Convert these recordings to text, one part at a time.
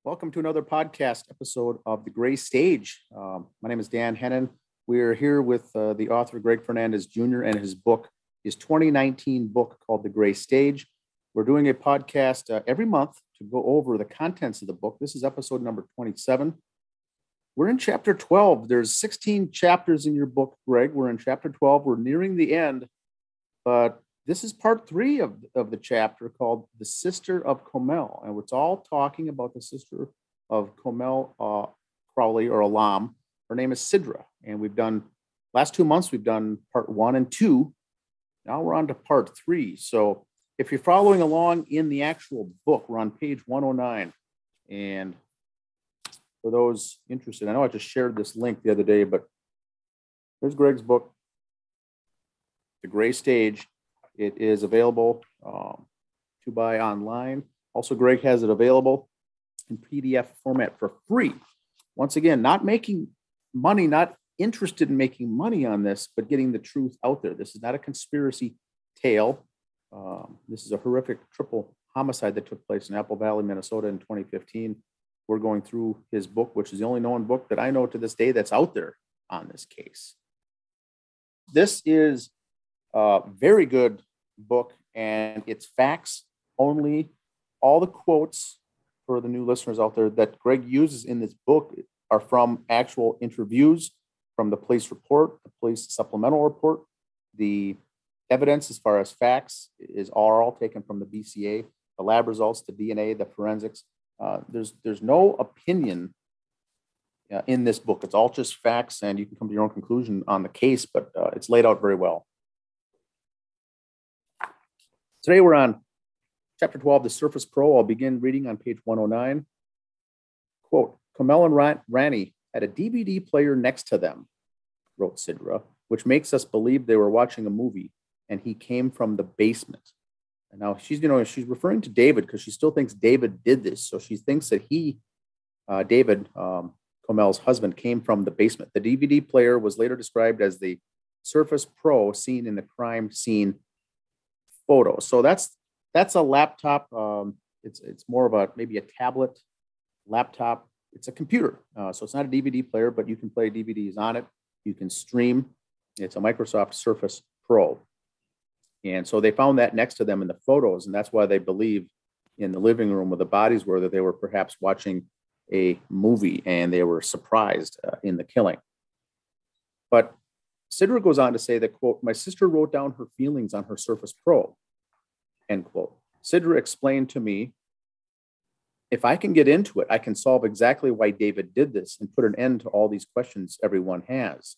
Welcome to another podcast episode of The Gray Stage. My name is Dan Hennen. We are here with the author Greg Fernandez Jr. and his book, his 2019 book called The Gray Stage. We're doing a podcast every month to go over the contents of the book. This is episode number 27. We're in chapter 12. There's 16 chapters in your book, Greg. We're in chapter 12. We're nearing the end, but this is part 3 of the chapter called The Sister of Komel. And it's all talking about the sister of Komel Crowley or Alam. Her name is Sidrah. And last 2 months, we've done part 1 and 2. Now we're on to part 3. So if you're following along in the actual book, we're on page 109. And for those interested, I know I just shared this link the other day, but there's Greg's book, The Gray Stage. It is available to buy online. Also, Greg has it available in PDF format for free. Once again, not making money, not interested in making money on this, but getting the truth out there. This is not a conspiracy tale. This is a horrific triple homicide that took place in Apple Valley, Minnesota in 2015. We're going through his book, which is the only known book that I know to this day that's out there on this case. This is a very good book, and it's facts only. All the quotes for the new listeners out there that Greg uses in this book are from actual interviews, from the police report, the police supplemental report. The evidence as far as facts are all taken from the BCA, the lab results, the DNA, the forensics. There's no opinion in this book. It's all just facts, and you can come to your own conclusion on the case, but it's laid out very well. Today we're on chapter 12, The Surface Pro. I'll begin reading on page 109. Quote, Komel and Rani had a DVD player next to them, wrote Sidrah, which makes us believe they were watching a movie and he came from the basement. And now she's referring to David because she still thinks David did this. So she thinks that David, Komel's husband, came from the basement. The DVD player was later described as the Surface Pro seen in the crime scene photo. So that's a laptop. It's more of maybe a tablet laptop. It's a computer. So it's not a DVD player, but you can play DVDs on it. You can stream. It's a Microsoft Surface Pro. And so they found that next to them in the photos. And that's why they believe in the living room where the bodies were that they were perhaps watching a movie and they were surprised in the killing. But Sidrah goes on to say that, quote, my sister wrote down her feelings on her Surface Pro, end quote. Sidrah explained to me, if I can get into it, I can solve exactly why David did this and put an end to all these questions everyone has.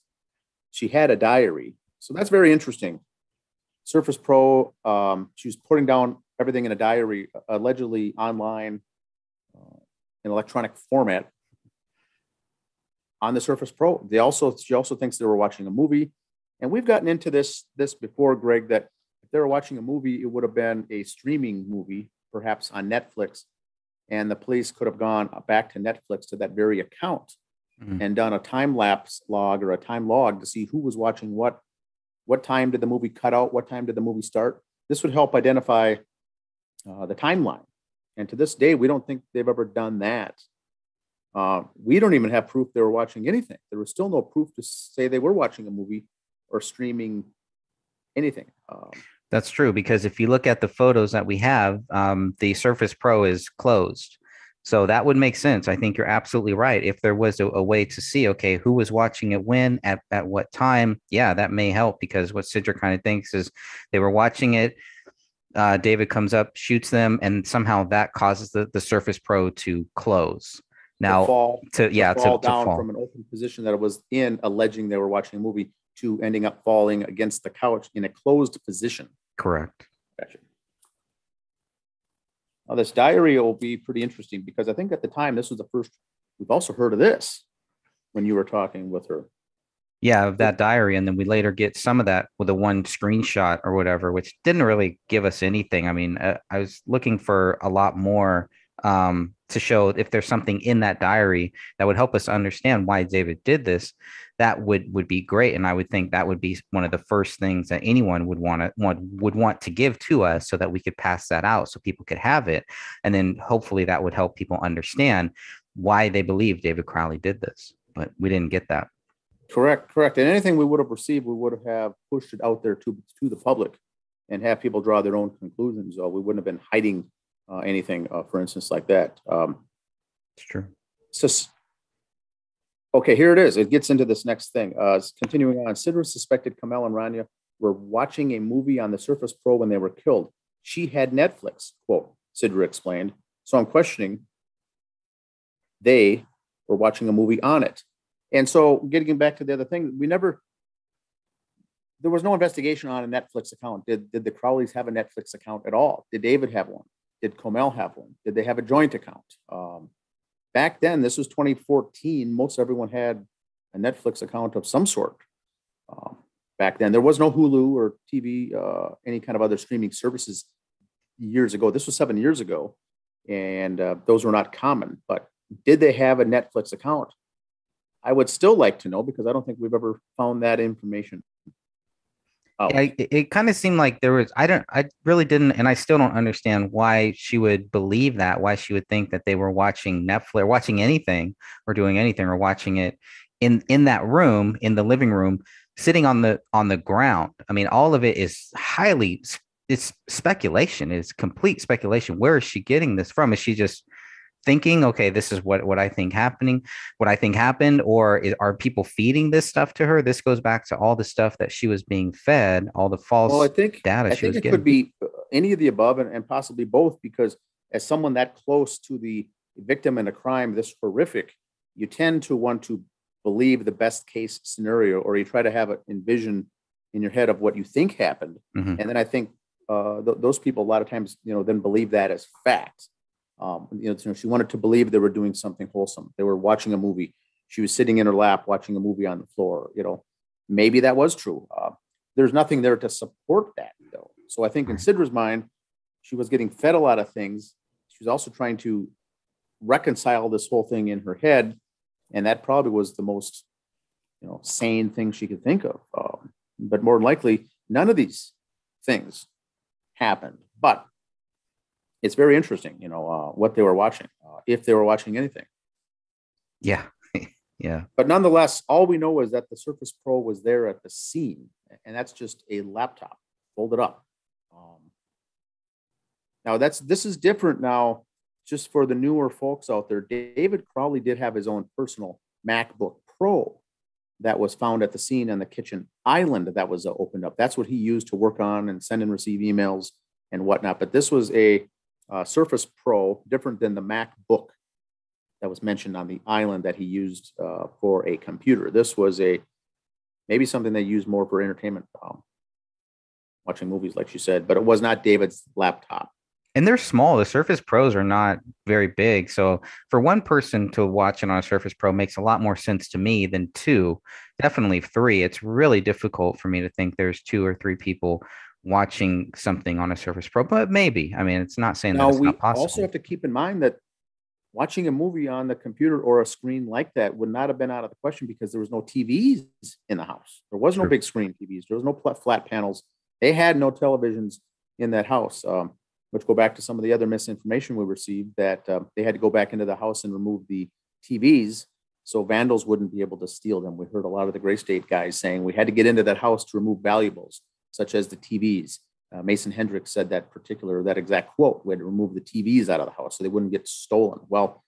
She had a diary. So that's very interesting. Surface Pro, she was putting down everything in a diary, allegedly online in electronic format, on the Surface Pro. She also thinks they were watching a movie. And we've gotten into this before, Greg, that if they were watching a movie, it would have been a streaming movie, perhaps on Netflix. And the police could have gone back to Netflix to that very account and done a time lapse log or a time log to see who was watching what time did the movie cut out, what time did the movie start. This would help identify the timeline. And to this day, we don't think they've ever done that. We don't even have proof they were watching anything. There was still no proof to say they were watching a movie or streaming anything. That's true, because if you look at the photos that we have, the Surface Pro is closed. So that would make sense. I think you're absolutely right. If there was a way to see, okay, who was watching it when, at what time, yeah, that may help, because what Sidrah kind of thinks is they were watching it. David comes up, shoots them, and somehow that causes the Surface Pro to close. Now, fall down from an open position that it was in, alleging they were watching a movie, to ending up falling against the couch in a closed position. Correct. Gotcha. Now, this diary will be pretty interesting because I think at the time, this was the first, we've also heard of this when you were talking with her. Yeah, of that diary. And then we later get some of that with a one screenshot or whatever, which didn't really give us anything. I mean, I was looking for a lot more to show if there's something in that diary that would help us understand why David did this, that would be great. And I would think that would be one of the first things that anyone would want to give to us, so that we could pass that out, so people could have it. And then hopefully that would help people understand why they believe David Crowley did this. But we didn't get that. Correct. And anything we would have received, we would have pushed it out there to the public and have people draw their own conclusions. We wouldn't have been hiding anything, for instance, like that. It's true. Okay, here it is. It gets into this next thing. Continuing on, Sidrah suspected Komel and Rania were watching a movie on the Surface Pro when they were killed. She had Netflix, quote, Sidrah explained. So I'm questioning, they were watching a movie on it. And so getting back to the other thing, there was no investigation on a Netflix account. Did the Crowleys have a Netflix account at all? Did David have one? Did Komel have one? Did they have a joint account? Back then, this was 2014, most everyone had a Netflix account of some sort. Back then, there was no Hulu or TV, any kind of other streaming services years ago. This was 7 years ago, and those were not common. But did they have a Netflix account? I would still like to know, because I don't think we've ever found that information. It kind of seemed like there was, I really didn't, and I still don't understand why she would believe that, why she would think that they were watching Netflix, watching anything or doing anything, or watching it in that room, in the living room, sitting on the ground. I mean, all of it is it's speculation. It's complete speculation. Where is she getting this from? Is she just thinking, okay, this is what I think happened, or are people feeding this stuff to her? This goes back to all the stuff that she was being fed, all the false data she was getting. Could be any of the above, and possibly both, because as someone that close to the victim in a crime this horrific, you tend to want to believe the best case scenario, or you try to have it envision in your head of what you think happened. Mm-hmm. And then I think those people a lot of times, then believe that as fact. She wanted to believe they were doing something wholesome. They were watching a movie. She was sitting in her lap watching a movie on the floor. Maybe that was true. There's nothing there to support that, though. So I think in Sidrah's mind, she was getting fed a lot of things. She was also trying to reconcile this whole thing in her head, and that probably was the most, sane thing she could think of. But more than likely, none of these things happened. But it's very interesting, what they were watching, if they were watching anything. Yeah. Yeah. But nonetheless, all we know is that the Surface Pro was there at the scene, and that's just a laptop folded up. Now this is different now, just for the newer folks out there. David Crowley did have his own personal MacBook Pro that was found at the scene on the kitchen island that was opened up. That's what he used to work on and send and receive emails and whatnot. But this was a Surface Pro, different than the MacBook that was mentioned on the island that he used for a computer. This was maybe something they used more for entertainment, watching movies, like you said, but it was not David's laptop. And they're small. The Surface Pros are not very big. So for one person to watch it on a Surface Pro makes a lot more sense to me than two, definitely three. It's really difficult for me to think there's 2 or 3 people watching something on a Surface Pro, but maybe. I mean, it's not saying that it's not possible. We also have to keep in mind that watching a movie on the computer or a screen like that would not have been out of the question, because there was no TVs in the house. There was no big screen TVs. There was no flat panels. They had no televisions in that house, which go back to some of the other misinformation we received, that they had to go back into the house and remove the TVs so vandals wouldn't be able to steal them. We heard a lot of the Gray State guys saying we had to get into that house to remove valuables, such as the TVs. Mason Hendricks said that exact quote. We had to remove the TVs out of the house so they wouldn't get stolen. Well,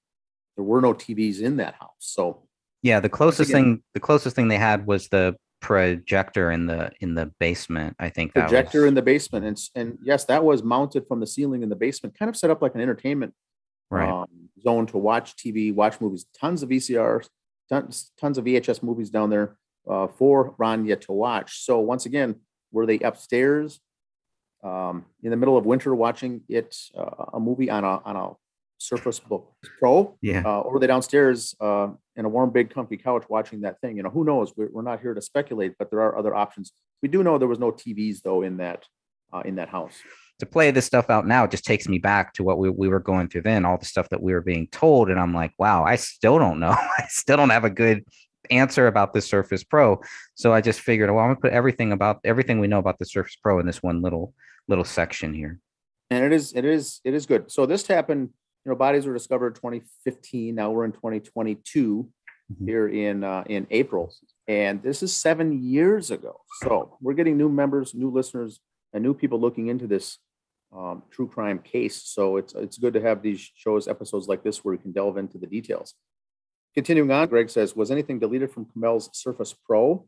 there were no TVs in that house. So yeah, the closest thing they had was the projector in the basement. I think projector in the basement, and yes, that was mounted from the ceiling in the basement, kind of set up like an entertainment zone to watch TV, watch movies. Tons of VCRs, tons of VHS movies down there for Rania to watch. So once again, were they upstairs in the middle of winter watching a movie on a Surface Book Pro? Yeah. Or were they downstairs in a warm, big, comfy couch watching that thing? Who knows? We're not here to speculate, but there are other options. We do know there was no TVs, though, in that in that house. To play this stuff out now just takes me back to what we were going through then, all the stuff that we were being told. And I'm like, wow, I still don't know. I still don't have a good answer about the Surface Pro. So I just figured, well, I'm gonna put everything we know about the Surface Pro in this one little section here. And it is good. So this happened, bodies were discovered 2015. Now we're in 2022 here in April. And this is 7 years ago. So we're getting new members, new listeners, and new people looking into this true crime case. So it's good to have these episodes like this where we can delve into the details. Continuing on, Greg says, was anything deleted from Komel's Surface Pro? ?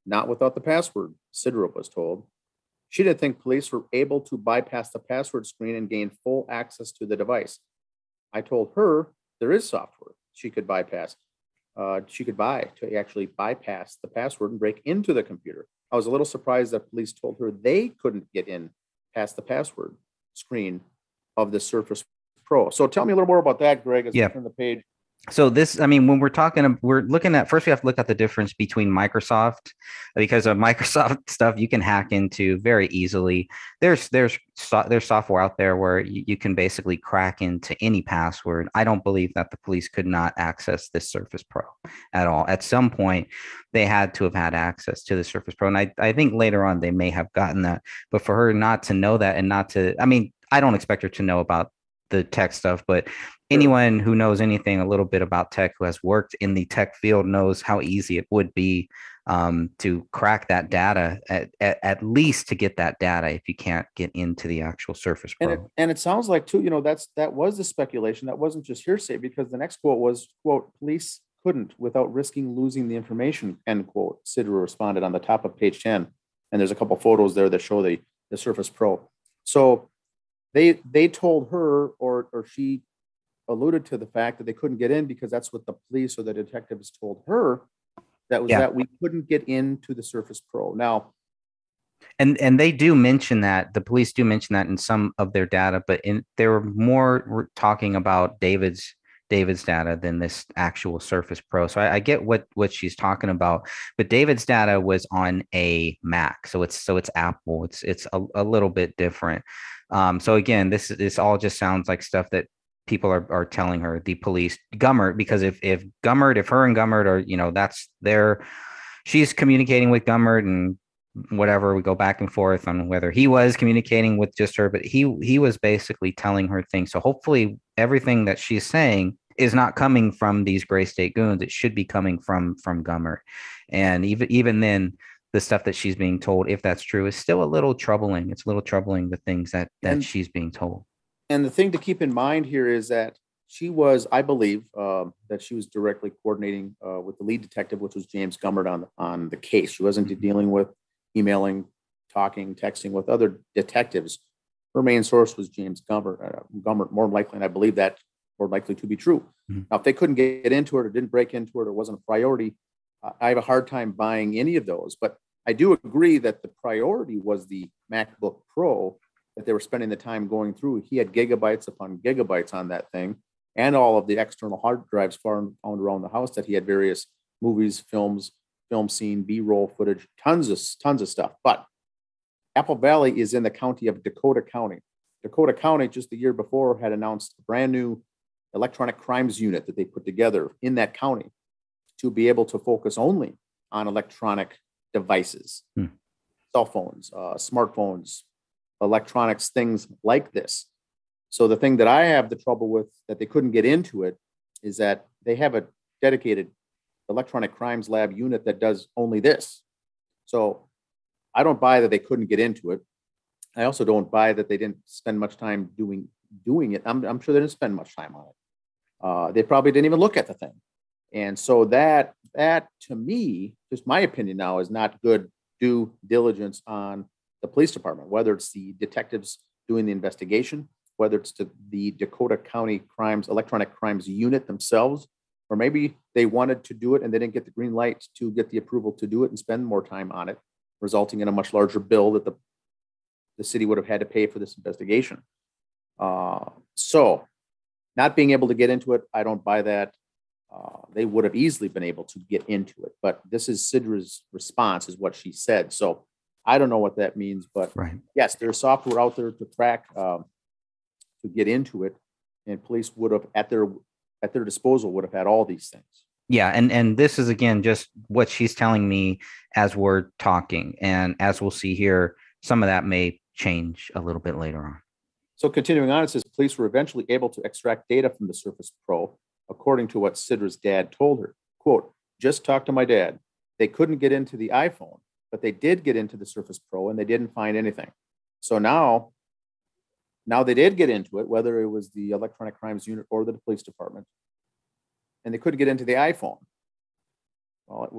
Not without the password, Sidrah was told. She didn't think police were able to bypass the password screen and gain full access to the device. I told her there is software she could bypass. She could buy to actually bypass the password and break into the computer. I was a little surprised that police told her they couldn't get in past the password screen of the Surface Pro. So tell me a little more about that, Greg, as we turn the page. So this, I mean, when we're looking at, first we have to look at the difference between Microsoft, because of Microsoft stuff you can hack into very easily. There's software out there where you can basically crack into any password. I don't believe that the police could not access this Surface Pro at all. At some point, they had to have had access to the Surface Pro. And I think later on they may have gotten that. But for her not to know that and not to, I mean, I don't expect her to know about the tech stuff, but anyone who knows anything a little bit about tech, who has worked in the tech field, knows how easy it would be to crack that data, at least to get that data if you can't get into the actual Surface Pro. And it sounds like too, that was the speculation. That wasn't just hearsay, because the next quote was, quote, police couldn't without risking losing the information, end quote. Sidrah responded on the top of page 10. And there's a couple photos there that show the Surface Pro. So they told her, or she alluded to the fact that they couldn't get in because that's what the police or the detectives told her. That we couldn't get into the Surface Pro. Now, and they do mention that, the police do mention that in some of their data, but they were more talking about David's data than this actual Surface Pro. So I get what she's talking about, but David's data was on a Mac, so it's Apple. It's a little bit different. So again, this all just sounds like stuff that people are telling her, the police, Gummert, because if her and Gummert are, that's she's communicating with Gummert and whatever, we go back and forth on whether he was communicating with just her, but he was basically telling her things. So hopefully everything that she's saying is not coming from these Gray State goons. It should be coming from Gummert. And even then, the stuff that she's being told, if that's true, is still a little troubling. It's a little troubling, the things that she's being told. And the thing to keep in mind here is that she was, I believe, that she was directly coordinating with the lead detective, which was James Gummert on the case. She wasn't dealing with emailing, talking, texting with other detectives. Her main source was James Gummert, more likely, and I believe that more likely to be true. Mm-hmm. Now, if they couldn't get into it or didn't break into it or wasn't a priority, I have a hard time buying any of those. But I do agree that the priority was the MacBook Pro that they were spending the time going through. He had gigabytes upon gigabytes on that thing, and all of the external hard drives found around the house that he had various movies, films, film scene, B-roll footage, tons of stuff. But Apple Valley is in the county of Dakota County. Dakota County, just the year before, had announced a brand new electronic crimes unit that they put together in that county to be able to focus only on electronic devices, cell phones, smartphones, electronics, things like this. So the thing that I have the trouble with, that they couldn't get into it, is that they have a dedicated electronic crimes lab unit that does only this. So I don't buy that they couldn't get into it. I also don't buy that they didn't spend much time doing it. I'm sure they didn't spend much time on it. They probably didn't even look at the thing. And so that to me, just my opinion now, is not good due diligence on the police department, whether it's the detectives doing the investigation, whether it's to the Dakota County electronic crimes unit themselves, or maybe they wanted to do it and they didn't get the green light to get the approval to do it and spend more time on it, resulting in a much larger bill that the city would have had to pay for this investigation. So not being able to get into it, I don't buy that. They would have easily been able to get into it, but this is Sidrah's response, is what she said. So I don't know what that means, but Right. yes, there's software out there to track, to get into it, and police would have at their disposal would have had all these things. Yeah, and this is again just what she's telling me as we're talking, and as we'll see here, some of that may change a little bit later on. So continuing on, it says police were eventually able to extract data from the Surface Pro, according to what Sidrah's dad told her. Quote, just talked to my dad. They couldn't get into the iPhone, but they did get into the Surface Pro and they didn't find anything. So now they did get into it, whether it was the Electronic Crimes Unit or the police department, and they couldn't get into the iPhone. Well,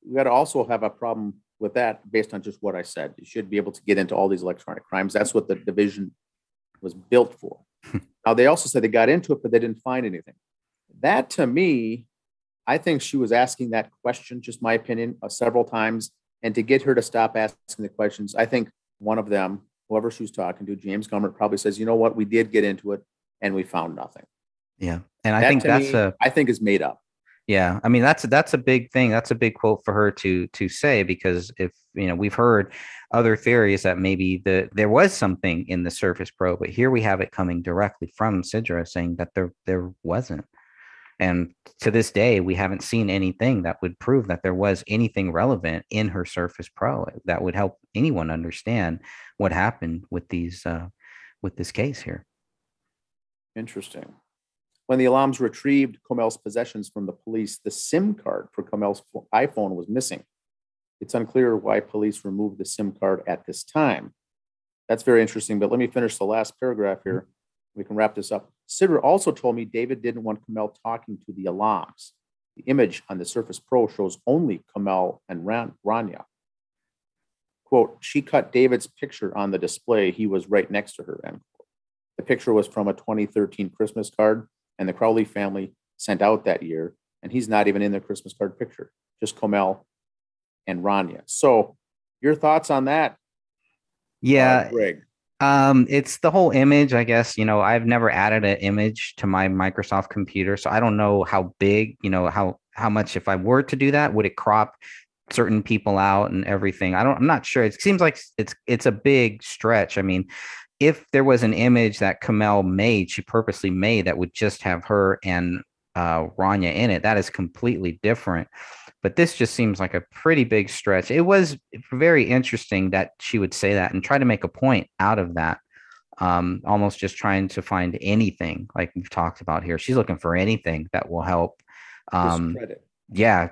we got to also have a problem with that based on just what I said. You should be able to get into all these electronic crimes. That's what the division was built for. Now, they also said they got into it, but they didn't find anything. That, to me, I think she was asking that question, just my opinion, several times. And to get her to stop asking the questions, I think one of them, whoever she was talking to, James Gummert, probably says, you know what, we did get into it and we found nothing. Yeah. And I think I think is made up. Yeah. I mean, that's a big thing. That's a big quote for her to say, because if, we've heard other theories that maybe there was something in the Surface Pro, but here we have it coming directly from Sidrah saying that there wasn't. And to this day, we haven't seen anything that would prove that there was anything relevant in her Surface Pro that would help anyone understand what happened with with this case here. Interesting. When the alarms retrieved Komel's possessions from the police, the SIM card for Komel's iPhone was missing. It's unclear why police removed the SIM card at this time. That's very interesting, but let me finish the last paragraph here. We can wrap this up. Sidrah also told me David didn't want Komel talking to the alarms. The image on the Surface Pro shows only Komel and Rania. Quote, she cut David's picture on the display. He was right next to her, end quote. The picture was from a 2013 Christmas card, and the Crowley family sent out that year, and he's not even in the Christmas card picture, just Komel and Rania. So your thoughts on that? Yeah. Greg? It's the whole image, I guess. I've never added an image to my Microsoft computer, so I don't know how big, how much, if I were to do that, would it crop certain people out and everything? I'm not sure. It seems like it's a big stretch. I mean, if there was an image that Komel made, she purposely made, that would just have her and Rania in it, that is completely different. But this just seems like a pretty big stretch. It was very interesting that she would say that and try to make a point out of that. Almost just trying to find anything like we've talked about here. She's looking for anything that will help. Discredit. Yeah,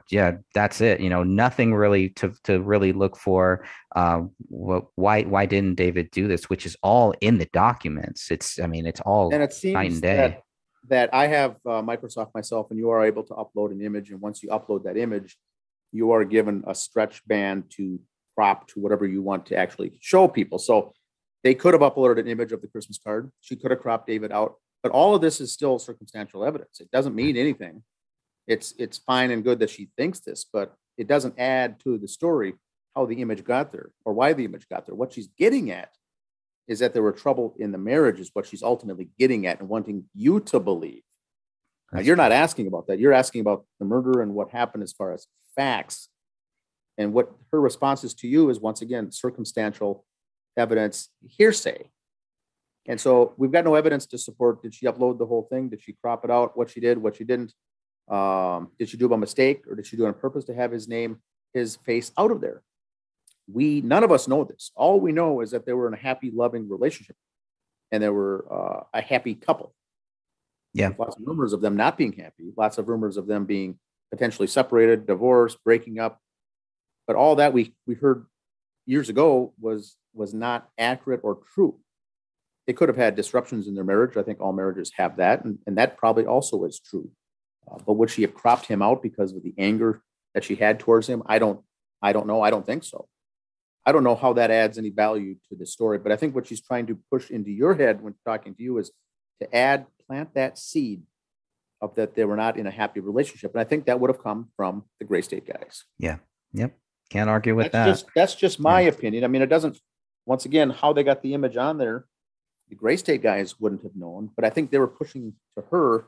that's it. Nothing really to really look for. Why didn't David do this? Which is all in the documents. It's all, and it seems night and day. That I have Microsoft myself, and you are able to upload an image. And once you upload that image, you are given a stretch band to crop to whatever you want to actually show people. So they could have uploaded an image of the Christmas card. She could have cropped David out, but all of this is still circumstantial evidence. It doesn't mean anything. It's fine and good that she thinks this, but it doesn't add to the story how the image got there or why the image got there. What she's getting at is that there were trouble in the marriage, is what she's ultimately getting at and wanting you to believe. Now, you're not asking about that. You're asking about the murder and what happened as far as facts. And what her response is to you is, once again, circumstantial evidence, hearsay. And so we've got no evidence to support. Did she upload the whole thing? Did she crop it out? What she did, what she didn't? Did she do it by mistake, or did she do it on purpose to have his face out of there? None of us know this. All we know is that they were in a happy, loving relationship, and they were a happy couple. Yeah. Lots of rumors of them not being happy. Lots of rumors of them being potentially separated, divorced, breaking up. But all that we heard years ago was not accurate or true. They could have had disruptions in their marriage. I think all marriages have that, and that probably also is true. But would she have cropped him out because of the anger that she had towards him? I don't know. I don't think so. I don't know how that adds any value to the story, but I think what she's trying to push into your head when talking to you is to plant that seed of that they were not in a happy relationship. And I think that would have come from the Gray State guys. Yeah. Yep. Can't argue with that. That's just my opinion. I mean, it doesn't, once again, how they got the image on there, the Gray State guys wouldn't have known, but I think they were pushing to her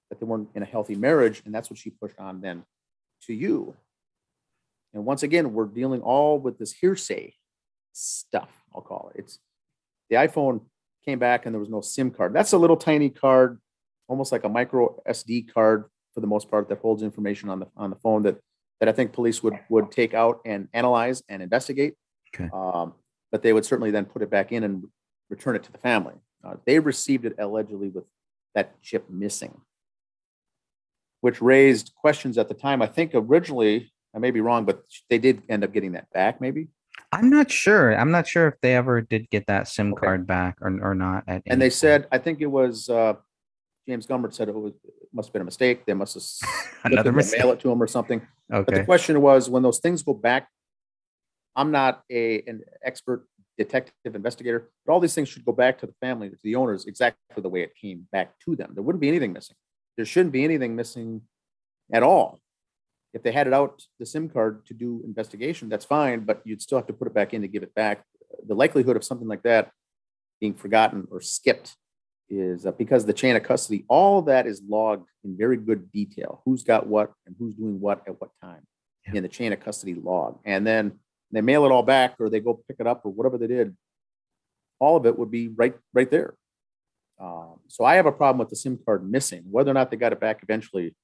that they weren't in a healthy marriage. And that's what she pushed on then to you. And once again, we're dealing all with this hearsay. stuff, I'll call it. It's the iPhone came back and there was no SIM card. That's a little tiny card, almost like a micro SD card for the most part, that holds information on the phone that I think police would take out and analyze and investigate. Okay. But they would certainly then put it back in and return it to the family. They received it allegedly with that chip missing, which raised questions at the time. I think originally, I may be wrong, but they did end up getting that back, maybe. I'm not sure. I'm not sure if they ever did get that SIM card back or not. And they said, I think it was James Gumbert said it must have been a mistake. They must have another mistake. Mail it to him or something. Okay. But the question was, when those things go back, I'm not an expert detective investigator, but all these things should go back to the family, to the owners, exactly the way it came back to them. There wouldn't be anything missing. There shouldn't be anything missing at all. If they had it out, the SIM card, to do investigation, that's fine, but you'd still have to put it back in to give it back. The likelihood of something like that being forgotten or skipped is because the chain of custody, all of that is logged in very good detail. Who's got what and who's doing what at what time in the chain of custody log. And then they mail it all back, or they go pick it up, or whatever they did. All of it would be right there. So I have a problem with the SIM card missing, whether or not they got it back eventually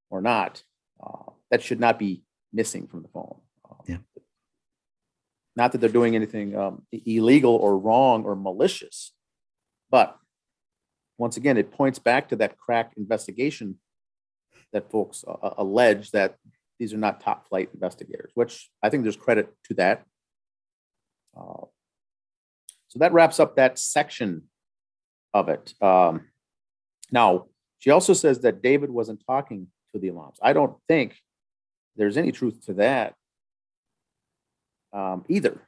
or not. That should not be missing from the phone. Not that they're doing anything illegal or wrong or malicious, but once again, it points back to that crack investigation that folks allege that these are not top flight investigators, which I think there's credit to that. So that wraps up that section of it. Now, she also says that David wasn't talking to the alarms. I don't think there's any truth to that either.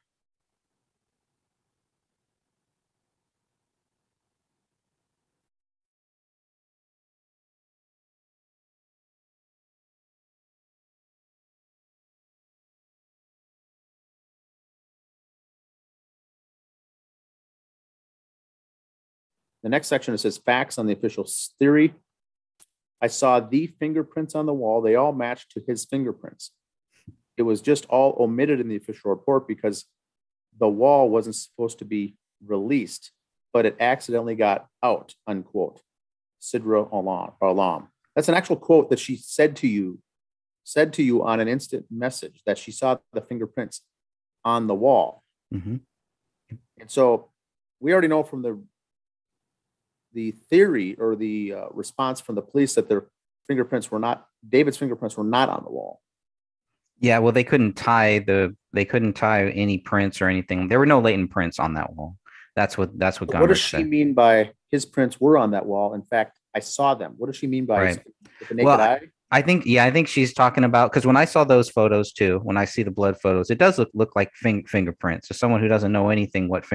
The next section, it says facts on the official theory. I saw the fingerprints on the wall. They all matched to his fingerprints. It was just all omitted in the official report because the wall wasn't supposed to be released, but it accidentally got out, unquote. Sidrah alarm. That's an actual quote that she said to you on an instant message, that she saw the fingerprints on the wall. Mm-hmm. And so we already know from the theory or the response from the police that David's fingerprints were not on the wall. Yeah, well, they couldn't tie any prints or anything. There were no latent prints on that wall. That's what What does she mean by his prints were on that wall? In fact, I saw them. What does she mean by with the naked eye? I think she's talking about, because when I saw those photos too, when I see the blood photos, it does look like fingerprints. As someone who doesn't know anything what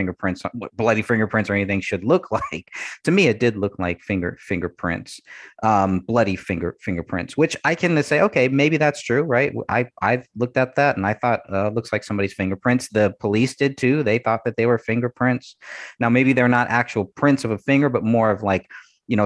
bloody fingerprints or anything should look like, to me it did look like fingerprints, bloody fingerprints, which I can say, okay, maybe that's true, right? I've looked at that and I thought looks like somebody's fingerprints. The police did too. They thought that they were fingerprints. Now maybe they're not actual prints of a finger, but more of like,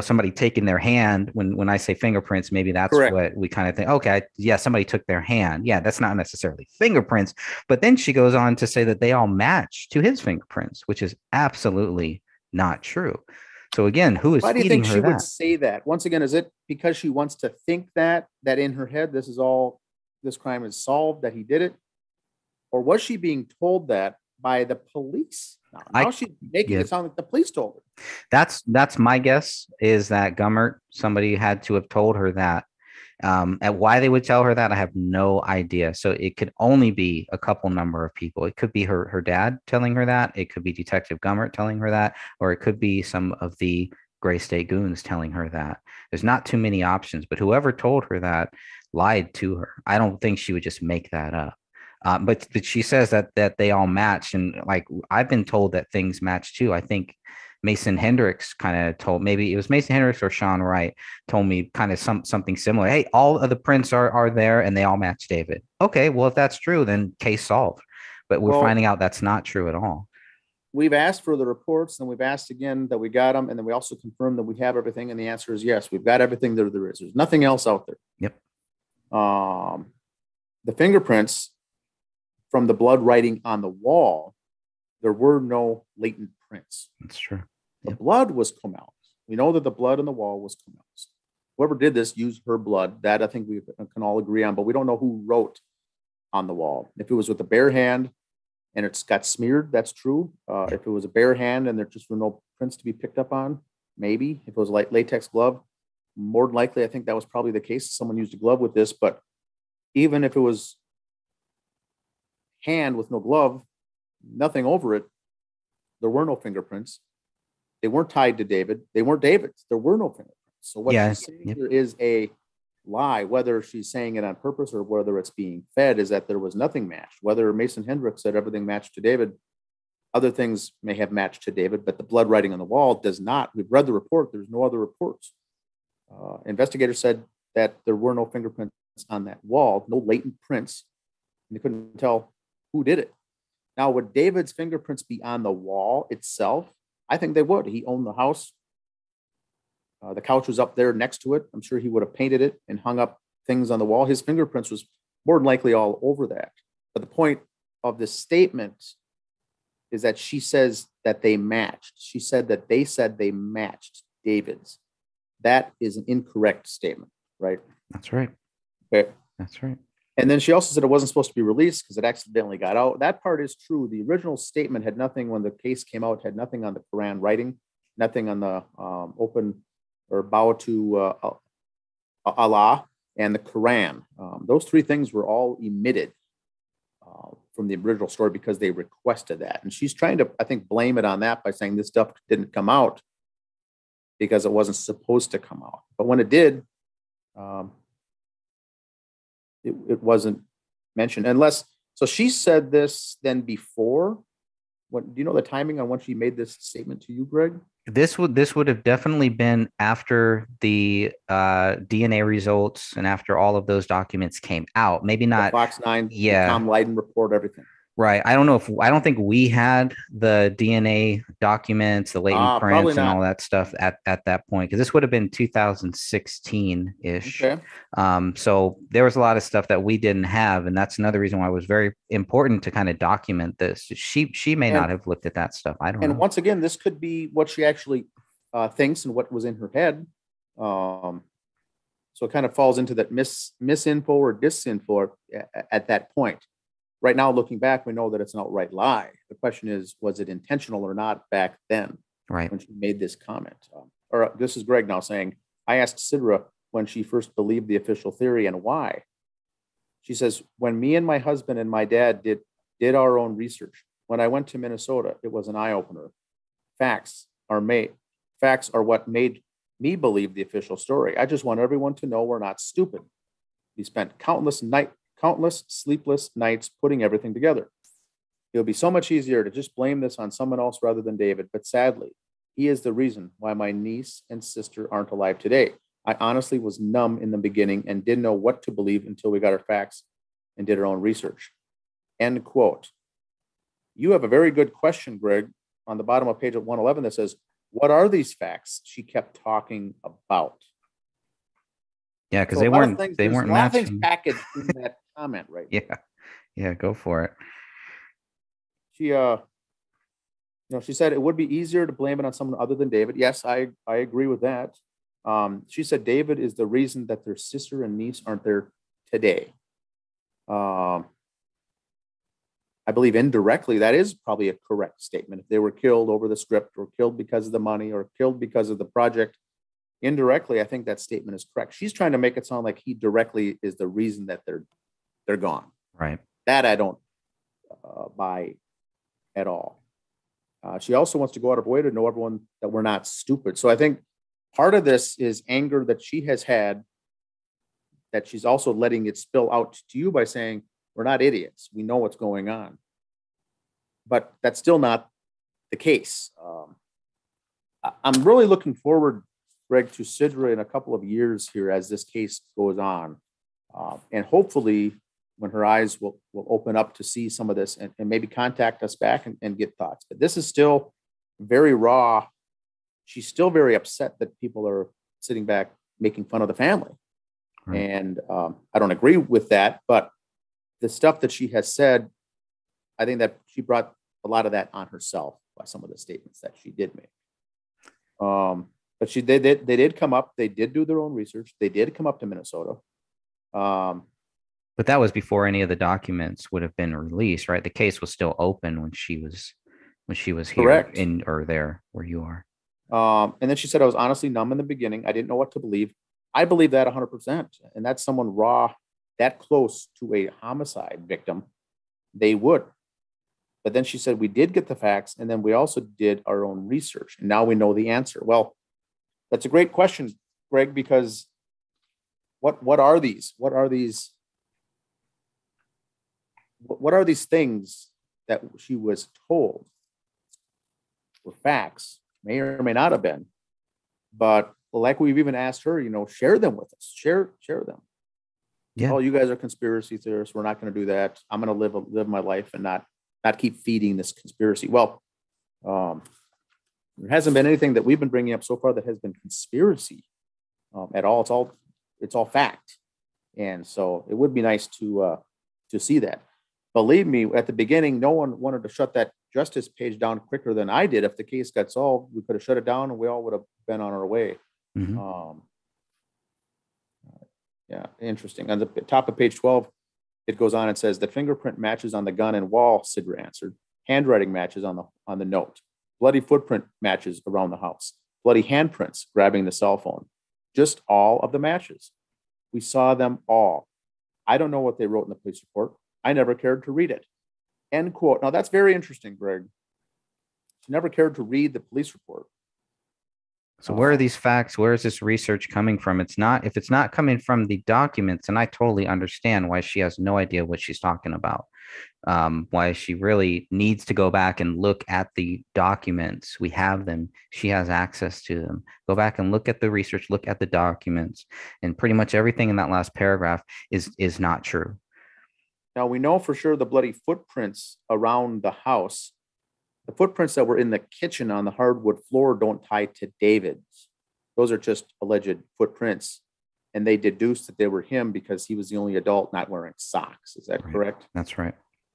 somebody taking their hand. When I say fingerprints, maybe that's correct. What we kind of think. Okay, yeah, somebody took their hand. Yeah, that's not necessarily fingerprints. But then she goes on to say that they all match to his fingerprints, which is absolutely not true. So again, who is feeding her that? Why do you think she would say that? Once again, is it because she wants to think that in her head, this crime is solved, that he did it? Or was she being told that by the police? Now she's making it sound like the police told her. That's my guess, is that Gummert, somebody had to have told her that. And why they would tell her that, I have no idea. So it could only be a couple number of people. It could be her dad telling her that. It could be Detective Gummert telling her that, or it could be some of the Gray State Goons telling her that. There's not too many options, but whoever told her that lied to her. I don't think she would just make that up. But she says that they all match, and like I've been told that things match too. I think Mason Hendricks kind of told, maybe it was Mason Hendricks or Sean Wright told me kind of something similar. Hey, all of the prints are there and they all match David. Okay, well if that's true, then case solved. But we're finding out that's not true at all. We've asked for the reports, and we've asked again that we got them, and then we also confirmed that we have everything, and the answer is yes, we've got everything there is. There's nothing else out there. Yep. The fingerprints from the blood writing on the wall there were no latent prints. That's true. The blood was Komel's. We know that the blood on the wall was Komel's. Whoever did this used her blood. That I think we can all agree on, but we don't know who wrote on the wall. If it was with a bare hand and it's got smeared, that's true. If it was a bare hand and there just were no prints to be picked up on, maybe. If it was like latex glove, more than likely, I think that was probably the case. Someone used a glove with this, but even if it was hand with no glove, nothing over it, there were no fingerprints. They weren't tied to David. They weren't David's. There were no fingerprints. So what she's saying here is a lie, whether she's saying it on purpose or whether it's being fed, is that there was nothing matched. Whether Mason Hendricks said everything matched to David, other things may have matched to David, but the blood writing on the wall does not. We've read the report. There's no other reports. Investigators said that there were no fingerprints on that wall, no latent prints, and they couldn't tell who did it. Now, would David's fingerprints be on the wall itself? I think they would. He owned the house. The couch was up there next to it. I'm sure he would have painted it and hung up things on the wall. His fingerprints was more than likely all over that. But the point of this statement is that she says that they matched. She said that they said they matched David's. That is an incorrect statement, right? That's right. Okay. That's right. And then she also said it wasn't supposed to be released because it accidentally got out. That part is true. The original statement had nothing, when the case came out, had nothing on the Quran writing, nothing on the open or bow to Allah and the Quran. Those three things were all omitted from the original story because they requested that. And she's trying to, I think, blame it on that by saying this stuff didn't come out because it wasn't supposed to come out. But when it did, it wasn't mentioned. Unless, so she said this then before. What, do you know the timing on when she made this statement to you, Greg? This would have definitely been after the DNA results and after all of those documents came out. Maybe not the Fox 9, yeah, the Tom Lydon report, everything. Right. I don't think we had the DNA documents, the latent prints and all that stuff at that point, because this would have been 2016-ish. Okay. So there was a lot of stuff that we didn't have. And that's another reason why it was very important to kind of document this. She may not have looked at that stuff. I don't know. And once again, this could be what she actually thinks and what was in her head. So it kind of falls into that misinfo or disinfo at that point. Right now, looking back, we know that it's an outright lie. The question is, was it intentional or not back then, right, when she made this comment? This is Greg now saying, I asked Sidrah when she first believed the official theory and why. She says, when me and my husband and my dad did our own research, when I went to Minnesota, it was an eye-opener. Facts are what made me believe the official story. I just want everyone to know we're not stupid. We spent countless sleepless nights putting everything together. It would be so much easier to just blame this on someone else rather than David, but sadly, he is the reason why my niece and sister aren't alive today. I honestly was numb in the beginning and didn't know what to believe until we got our facts and did our own research. End quote. You have a very good question, Greg, on the bottom of page 111 that says, what are these facts she kept talking about? Yeah, because they weren't matching. A lot of things packaged in that comment, right? Yeah, go for it. She she said it would be easier to blame it on someone other than David. Yes, I agree with that. She said David is the reason that their sister and niece aren't there today. I believe indirectly that is probably a correct statement. If they were killed over the script or killed because of the money or killed because of the project, indirectly, I think that statement is correct. She's trying to make it sound like he directly is the reason that they're gone. Right. That I don't buy at all. She also wants to go out of her way to know everyone that we're not stupid. So I think part of this is anger that she has had, that she's also letting it spill out to you by saying, we're not idiots. We know what's going on. But that's still not the case. I'm really looking forward, Greg, to Sidrah in a couple of years here as this case goes on. And hopefully when her eyes will open up to see some of this and maybe contact us back and get thoughts. But this is still very raw. She's still very upset that people are sitting back making fun of the family. Right. And I don't agree with that, but the stuff that she has said, I think that she brought a lot of that on herself by some of the statements that she did make. But they did come up. They did do their own research. They did come up to Minnesota. But that was before any of the documents would have been released, right? The case was still open when she was here. Correct. Or there where you are. And then she said, I was honestly numb in the beginning. I didn't know what to believe. I believe that 100%. And that's someone raw, that close to a homicide victim. They would. But then she said, we did get the facts. And then we also did our own research. And now we know the answer. Well, that's a great question, Greg, because what are these? What are these things that she was told were facts? May or may not have been, but like we've even asked her, share them with us. Share them. Yeah. Oh, you guys are conspiracy theorists. We're not going to do that. I'm going to live my life and not keep feeding this conspiracy. Well, there hasn't been anything that we've been bringing up so far that has been conspiracy at all. It's all fact, and so it would be nice to see that. Believe me, at the beginning, no one wanted to shut that justice page down quicker than I did. If the case got solved, we could have shut it down and we all would have been on our way. Mm-hmm. Yeah, interesting. On the top of page 12, it goes on and says, the fingerprint matches on the gun and wall, Sidrah answered. Handwriting matches on the note. Bloody footprint matches around the house. Bloody handprints grabbing the cell phone. Just all of the matches. We saw them all. I don't know what they wrote in the police report. I never cared to read it. End quote. Now, that's very interesting, Greg. She never cared to read the police report. So where are these facts? Where is this research coming from? If it's not coming from the documents, and I totally understand why she has no idea what she's talking about. Why she really needs to go back and look at the documents. We have them. She has access to them. Go back and look at the research, look at the documents, and pretty much everything in that last paragraph is not true. Now, we know for sure the bloody footprints around the house, the footprints that were in the kitchen on the hardwood floor don't tie to David's. Those are just alleged footprints. And they deduced that they were him because he was the only adult not wearing socks. Is that correct? That's right.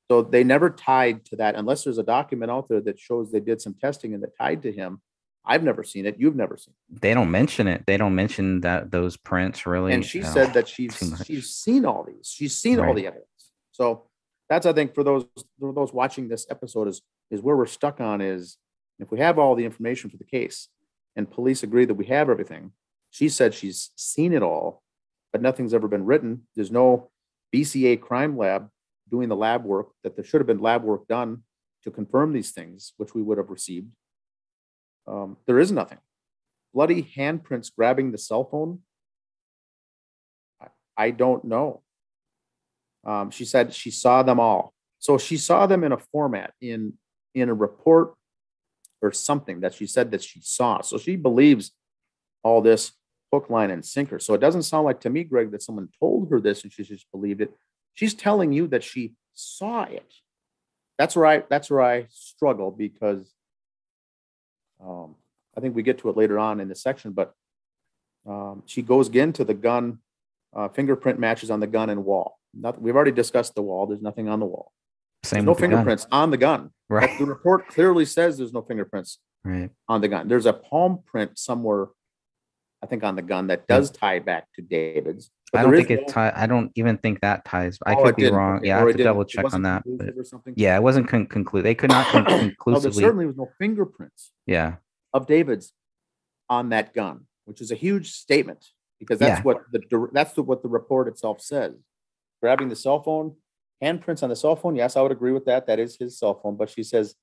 So they never tied to that unless there's a document out there that shows they did some testing and that tied to him. I've never seen it. You've never seen it. They don't mention it. They don't mention those prints really. And she said that she's seen all these. She's seen all the evidence. So that's, I think, for those watching this episode is where we're stuck on is if we have all the information for the case and police agree that we have everything. She said she's seen it all, but nothing's ever been written. There's no BCA crime lab doing the lab work that there should have been lab work done to confirm these things, which we would have received. There is nothing. Bloody handprints grabbing the cell phone. I don't know. She said she saw them all. So she saw them in a format, in a report or something that she said that she saw. So she believes all this hook, line, and sinker. So it doesn't sound like to me, Greg, that someone told her this and she just believed it. She's telling you that she saw it. That's where I struggle because I think we get to it later on in this section, but she goes again to the gun, fingerprint matches on the gun and wall. We've already discussed the wall. There's nothing on the wall. There's no fingerprints on the gun. Right. But the report clearly says there's no fingerprints on the gun. There's a palm print somewhere, I think, on the gun that does tie back to David's. I don't even think that ties. I could be wrong. Okay. Yeah, I have to double check on that. But yeah, it wasn't conclusive. They could not conclusively. There certainly was no fingerprints. Yeah. Of David's on that gun, which is a huge statement because that's what the report itself says. Grabbing the cell phone, handprints on the cell phone. Yes, I would agree with that. That is his cell phone. But she says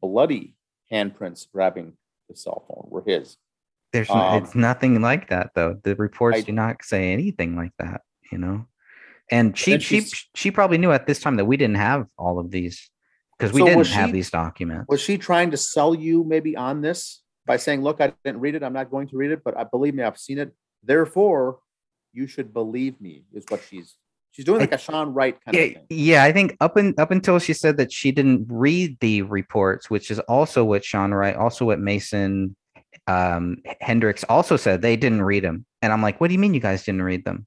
bloody handprints grabbing the cell phone were his. It's nothing like that, though. The reports do not say anything like that, And she probably knew at this time that we didn't have all of these because we didn't have these documents. Was she trying to sell you maybe on this by saying, look, I didn't read it. I'm not going to read it, but believe me, I've seen it. Therefore, you should believe me is what she's doing, like a Sean Wright kind of thing. Yeah, I think up until she said that she didn't read the reports, which is also what Sean Wright, also what Mason Hendricks also said. They didn't read them. And I'm like, what do you mean you guys didn't read them?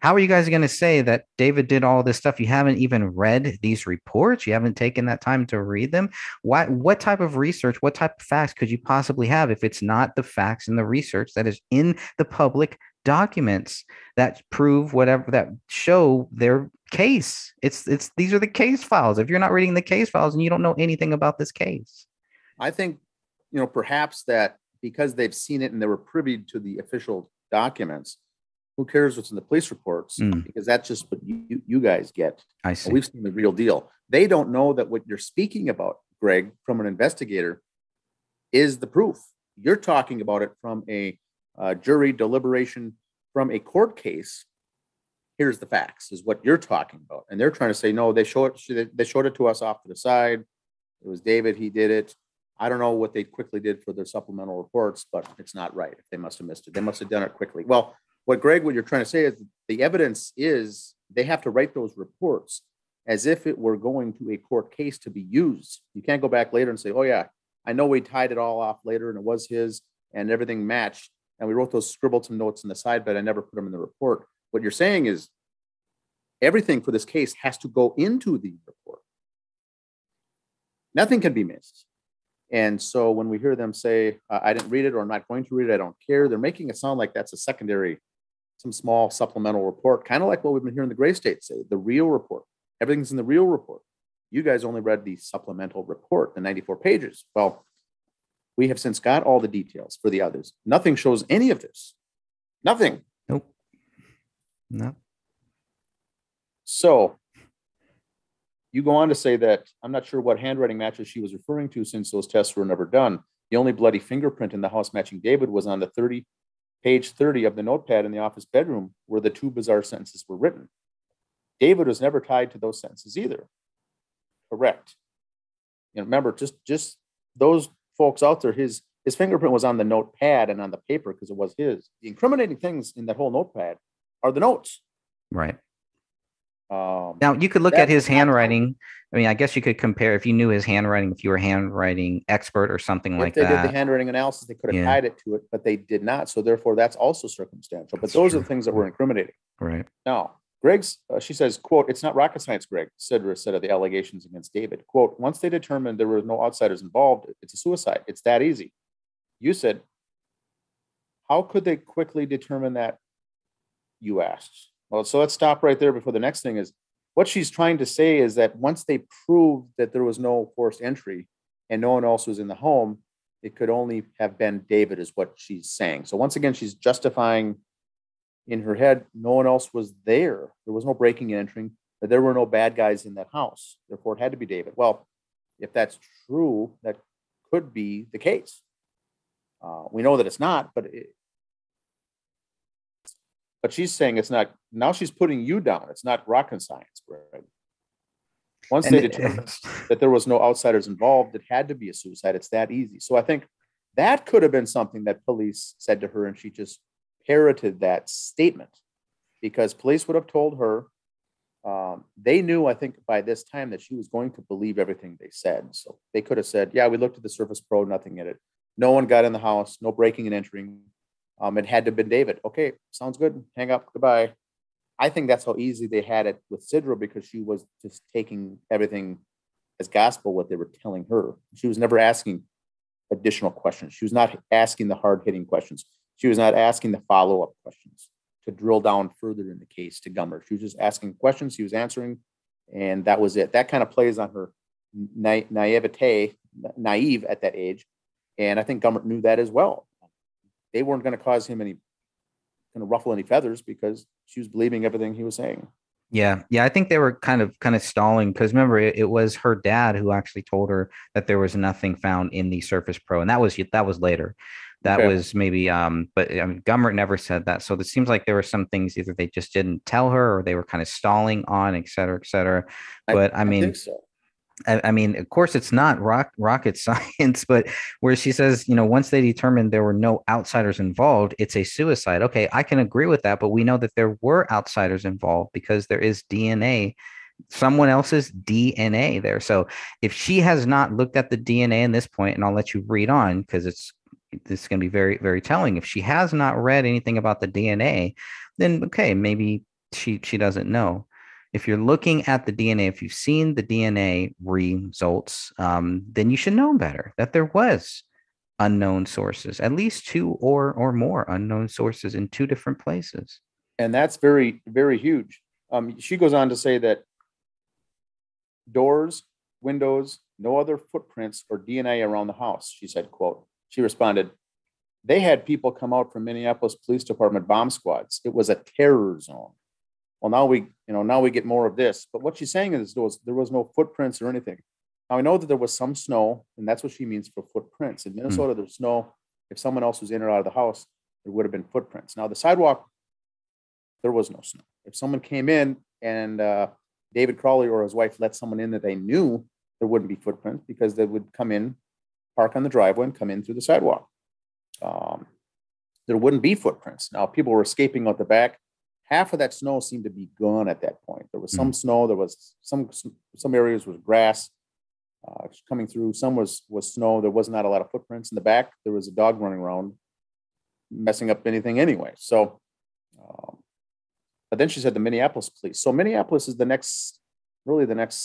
How are you guys going to say that David did all this stuff? You haven't even read these reports. You haven't taken that time to read them. What type of research, what type of facts could you possibly have if it's not the facts and the research that is in the public documents that prove whatever, that show their case? It's these are the case files. If you're not reading the case files and you don't know anything about this case. I think, perhaps that because they've seen it and they were privy to the official documents, who cares what's in the police reports? Because that's just what you guys get. I see. We've seen the real deal. They don't know that what you're speaking about, Greg, from an investigator, is the proof. You're talking about it from a jury deliberation, from a court case. Here's the facts, is what you're talking about. And they're trying to say, no, they showed it to us off to the side. It was David, he did it. I don't know what they quickly did for their supplemental reports, but it's not right. They must have missed it. They must have done it quickly. Well, what you're trying to say is the evidence is they have to write those reports as if it were going to a court case to be used. You can't go back later and say, oh yeah, I know we tied it all off later and it was his and everything matched. And we wrote those, scribbled some notes on the side, but I never put them in the report. What you're saying is everything for this case has to go into the report. Nothing can be missed. And so when we hear them say, I didn't read it, or I'm not going to read it, I don't care, they're making it sound like that's a secondary, some small supplemental report, kind of like what we've been hearing the gray state say, the real report. Everything's in the real report. You guys only read the supplemental report, the 94 pages. Well, we have since got all the details for the others. Nothing shows any of this. Nothing. Nope. No. So you go on to say that I'm not sure what handwriting matches she was referring to, since those tests were never done. The only bloody fingerprint in the house matching David was on the page 30 of the notepad in the office bedroom, where the two bizarre sentences were written. David was never tied to those sentences either. Correct. Remember, just those folks out there, his fingerprint was on the notepad and on the paper because it was his. The incriminating things in that whole notepad are the notes. Right. Now, you could look at his handwriting. I mean, I guess you could compare, if you knew his handwriting, if you were a handwriting expert or something like that. If they did the handwriting analysis, they could have tied it to it, but they did not. So therefore, that's also circumstantial. But those are the things that were incriminating. Right. Now, she says, quote, "It's not rocket science, Greg," Sidrah said of the allegations against David. Quote, "Once they determined there were no outsiders involved, it's a suicide. It's that easy." You said, how could they quickly determine that, you asked? Well, so let's stop right there before the next thing is, what she's trying to say is that once they proved that there was no forced entry and no one else was in the home, it could only have been David, is what she's saying. So once again, she's justifying in her head, no one else was there. There was no breaking and entering. There were no bad guys in that house. Therefore, it had to be David. Well, if that's true, that could be the case. We know that it's not, but she's saying it's not. Now she's putting you down. It's not rocket science, Greg. Once they determined that there was no outsiders involved, it had to be a suicide. It's that easy. So I think that could have been something that police said to her, and she just parroted that statement, because police would have told her, they knew, I think, by this time that she was going to believe everything they said. So they could have said, yeah, we looked at the Surface Pro, nothing in it. No one got in the house, no breaking and entering. It had to have been David. Okay, sounds good. Hang up. Goodbye. I think that's how easy they had it with Sidrah, because she was just taking everything as gospel, what they were telling her. She was never asking additional questions. She was not asking the hard-hitting questions. She was not asking the follow-up questions to drill down further in the case to Gummer. She was just asking questions. She was answering, and that was it. That kind of plays on her naive at that age. And I think Gummer knew that as well. They weren't going to cause him going to ruffle any feathers, because she was believing everything he was saying. Yeah. I think they were kind of stalling, because remember, it was her dad who actually told her that there was nothing found in the Surface Pro, and that was later. That was maybe, but I mean, Gummert never said that. So it seems like there were some things either they just didn't tell her, or they were kind of stalling on, et cetera, et cetera. But I mean, think so. I mean, of course, it's not rocket science, but where she says, once they determined there were no outsiders involved, it's a suicide. Okay, I can agree with that, but we know that there were outsiders involved, because there is DNA, someone else's DNA there. So if she has not looked at the DNA in this point, and I'll let you read on, because this is going to be very, very telling. If she has not read anything about the DNA, then okay, maybe she doesn't know. If you're looking at the DNA, if you've seen the DNA results, then you should know better that there was unknown sources, at least two or more unknown sources in two different places. And that's very, very huge. She goes on to say that doors, windows, no other footprints or DNA around the house. She said, quote, she responded, they had people come out from Minneapolis Police Department bomb squads. It was a terror zone. Well, now we get more of this. But what she's saying is there was no footprints or anything. Now, I know that there was some snow, and that's what she means for footprints. In Minnesota, there's snow. If someone else was in or out of the house, there would have been footprints. Now, the sidewalk, there was no snow. If someone came in and David Crowley or his wife let someone in that they knew, there wouldn't be footprints because they would come in, park on the driveway, and come in through the sidewalk. There wouldn't be footprints. Now, people were escaping out the back. Half of that snow seemed to be gone at that point. There was some snow. There was some areas was grass coming through. Some was snow. There was not a lot of footprints in the back. There was a dog running around, messing up anything anyway. So, but then she said the Minneapolis police. So Minneapolis is the next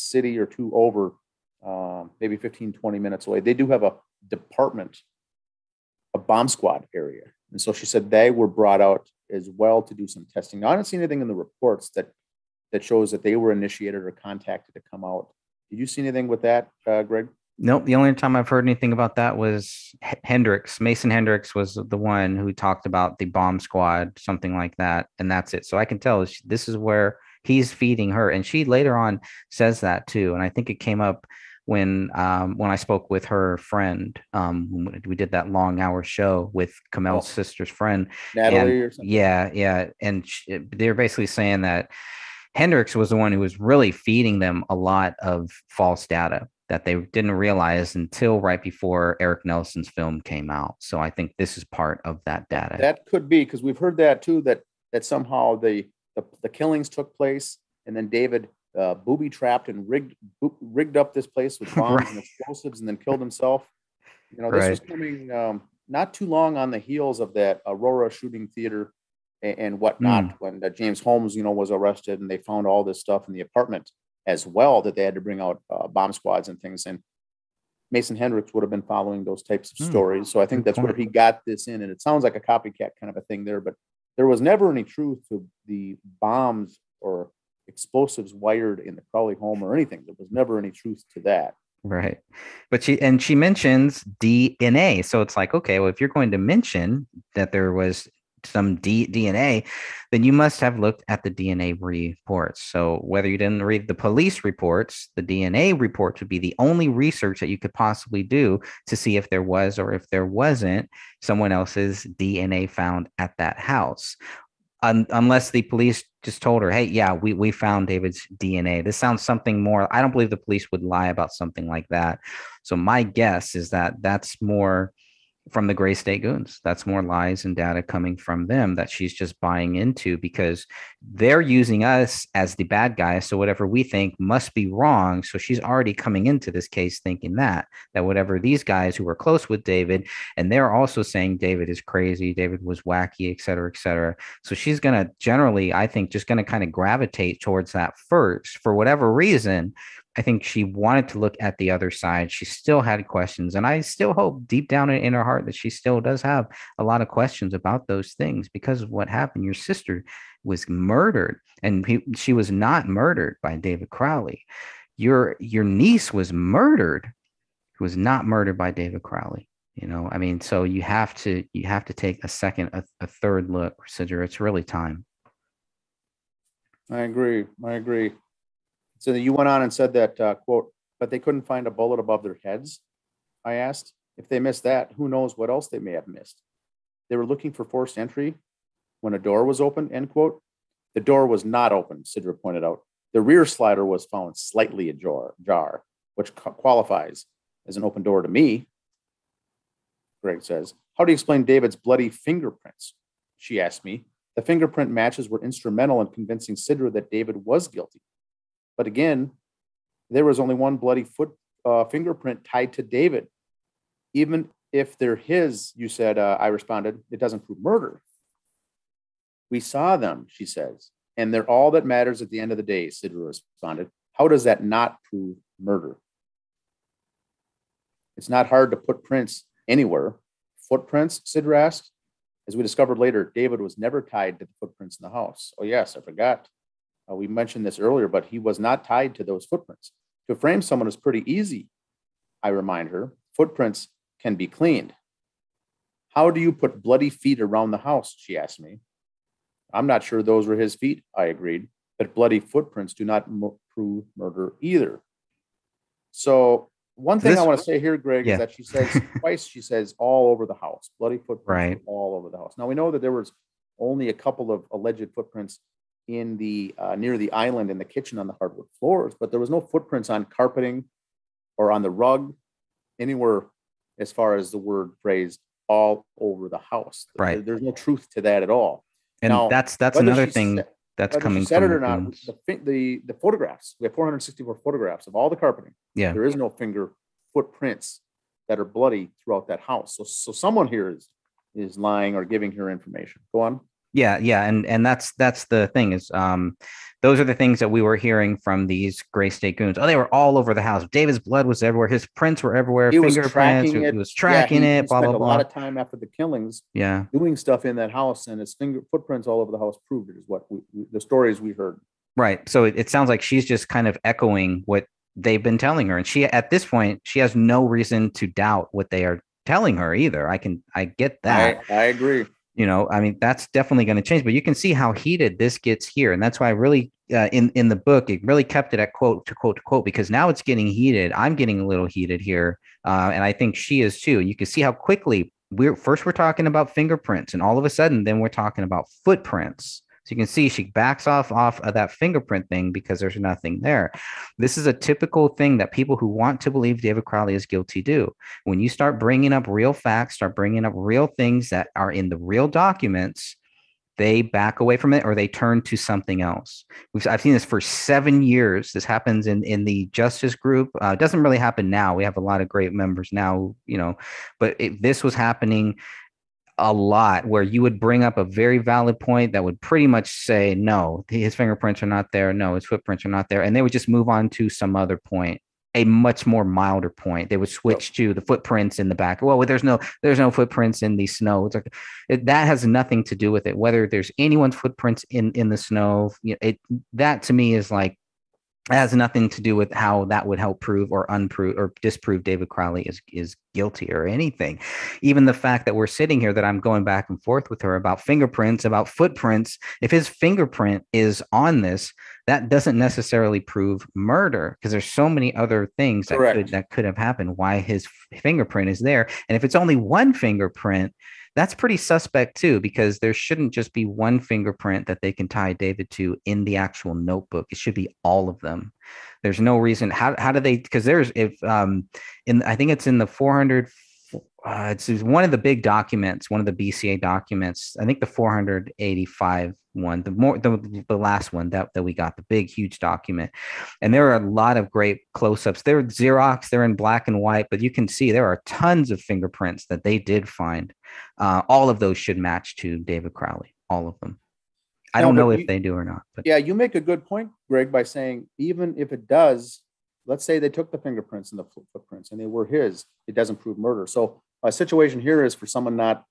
city or two over, maybe 15, 20 minutes away. They do have a department, a bomb squad area. And so she said they were brought out as well to do some testing. Now, I don't see anything in the reports that shows that they were initiated or contacted to come out. Did you see anything with that, Greg? Nope. The only time I've heard anything about that was Hendricks. Mason Hendricks was the one who talked about the bomb squad, something like that. And that's it. So I can tell this is where he's feeding her. And she later on says that too. And I think it came up when I spoke with her friend. We did that long hour show with Komel's sister's friend, Natalie, or something. Yeah. And they're basically saying that Hendricks was the one who was really feeding them a lot of false data that they didn't realize until right before Eric Nelson's film came out. So I think this is part of that data. That could be, because we've heard that too, that somehow the killings took place, and then David booby trapped and rigged up this place with bombs and explosives, and then killed himself. This was coming not too long on the heels of that Aurora shooting theater and whatnot, when James Holmes, was arrested, and they found all this stuff in the apartment as well, that they had to bring out bomb squads and things. And Mason Hendricks would have been following those types of stories. So I think that's where he got this in. And it sounds like a copycat kind of a thing there, but there was never any truth to the bombs or explosives wired in the Crowley home or anything. There was never any truth to that. Right. But she mentions DNA. So it's like, okay, well, if you're going to mention that there was some DNA, then you must have looked at the DNA reports. So whether you didn't read the police reports, the DNA reports would be the only research that you could possibly do to see if there was or if there wasn't someone else's DNA found at that house. Unless the police just told her, hey, yeah, we found David's DNA. This sounds something more. I don't believe the police would lie about something like that. So my guess is that that's more from the Gray State Goons. That's more lies and data coming from them that she's just buying into, because they're using us as the bad guys. So whatever we think must be wrong. So she's already coming into this case thinking that whatever these guys who were close with David, and they're also saying David is crazy, David was wacky, et cetera, et cetera. So she's going to generally, I think, just going to kind of gravitate towards that first for whatever reason. I think she wanted to look at the other side. She still had questions. And I still hope deep down in her heart that she still does have a lot of questions about those things, because of what happened. Your sister was murdered, and she was not murdered by David Crowley. Your niece was murdered, who was not murdered by David Crowley. I mean, so you have to take a second, a third look, Sidrah. It's really time. I agree. So you went on and said that, quote, but they couldn't find a bullet above their heads. I asked, if they missed that, who knows what else they may have missed. They were looking for forced entry when a door was open, end quote. The door was not open, Sidrah pointed out. The rear slider was found slightly ajar, which qualifies as an open door to me. Greg says, how do you explain David's bloody fingerprints? She asked me. The fingerprint matches were instrumental in convincing Sidrah that David was guilty. But again, there was only one bloody fingerprint tied to David. Even if they're his, you said, I responded, it doesn't prove murder. We saw them, she says. and they're all that matters at the end of the day, Sidrah responded. How does that not prove murder? It's not hard to put prints anywhere. Footprints, Sidrah asked. As we discovered later, David was never tied to the footprints in the house. Oh, yes, I forgot. We mentioned this earlier, but he was not tied to those footprints. To frame someone is pretty easy, I remind her. Footprints can be cleaned. How do you put bloody feet around the house, she asked me. I'm not sure those were his feet, I agreed, but bloody footprints do not prove murder either. So one thing I want to say here, Greg, is that she says twice, she says all over the house, bloody footprints all over the house. Now we know that there was only a couple of alleged footprints in the near the island in the kitchen on the hardwood floors, but there was no footprints on carpeting or on the rug anywhere as far as the word phrase all over the house. Right. There's no truth to that at all. And now, that's another thing that's coming she said from it or not. The photographs, we have 464 photographs of all the carpeting. Yeah. There is no finger footprints that are bloody throughout that house. So someone here is lying or giving her information. Go on. Yeah. And that's the thing is those are the things that we were hearing from these Gray State goons. Oh, they were all over the house. David's blood was everywhere. His prints were everywhere. He was fingerprints. tracking it. He was tracking it. He blah, spent blah, a blah. lot of time after the killings doing stuff in that house, and his footprints all over the house proved it, is what the stories we heard. Right. So it sounds like she's just kind of echoing what they've been telling her. And she, at this point, she has no reason to doubt what they are telling her either. I get that. I agree. You know, I mean, that's definitely going to change, but you can see how heated this gets here. And that's why I really, in the book, it really kept it at quote to quote, because now it's getting heated. I'm getting a little heated here. And I think she is too. You can see how quickly we're talking about fingerprints, and all of a sudden, then we're talking about footprints. So you can see she backs off of that fingerprint thing because there's nothing there. This is a typical thing that people who want to believe David Crowley is guilty do. When you start bringing up real facts, start bringing up real things that are in the real documents, they back away from it or they turn to something else. I've seen this for 7 years. This happens in the justice group. It doesn't really happen now. We have a lot of great members now, you know, but this was happening a lot, where you would bring up a very valid point that would pretty much say, no, his fingerprints are not there. No, his footprints are not there. And they would just move on to some other point, a much more milder point. They would switch to the footprints in the back. Well, there's no footprints in the snow. It's like that has nothing to do with it. Whether there's anyone's footprints in the snow, that to me is like, it has nothing to do with how that would help prove or unprove or disprove David Crowley is guilty or anything. Even the fact that we're sitting here, that I'm going back and forth with her about fingerprints, about footprints. If his fingerprint is on this, that doesn't necessarily prove murder, because there's so many other things that could have happened. Why his fingerprint is there, and if it's only one fingerprint, that's pretty suspect too, because there shouldn't just be one fingerprint that they can tie David to in the actual notebook. It should be all of them. There's no reason. How do they? Because there's I think it's in the 400. It's one of the big documents, one of the BCA documents. I think the 485 one, the last one that we got, the big, huge document. And there are a lot of great close-ups. They're Xerox, they're in black and white, but you can see there are tons of fingerprints that they did find. All of those should match to David Crowley, all of them. I don't know if they do or not. But yeah, you make a good point, Greg, by saying even if it does, let's say they took the fingerprints and the footprints and they were his, it doesn't prove murder. So a situation here is for someone not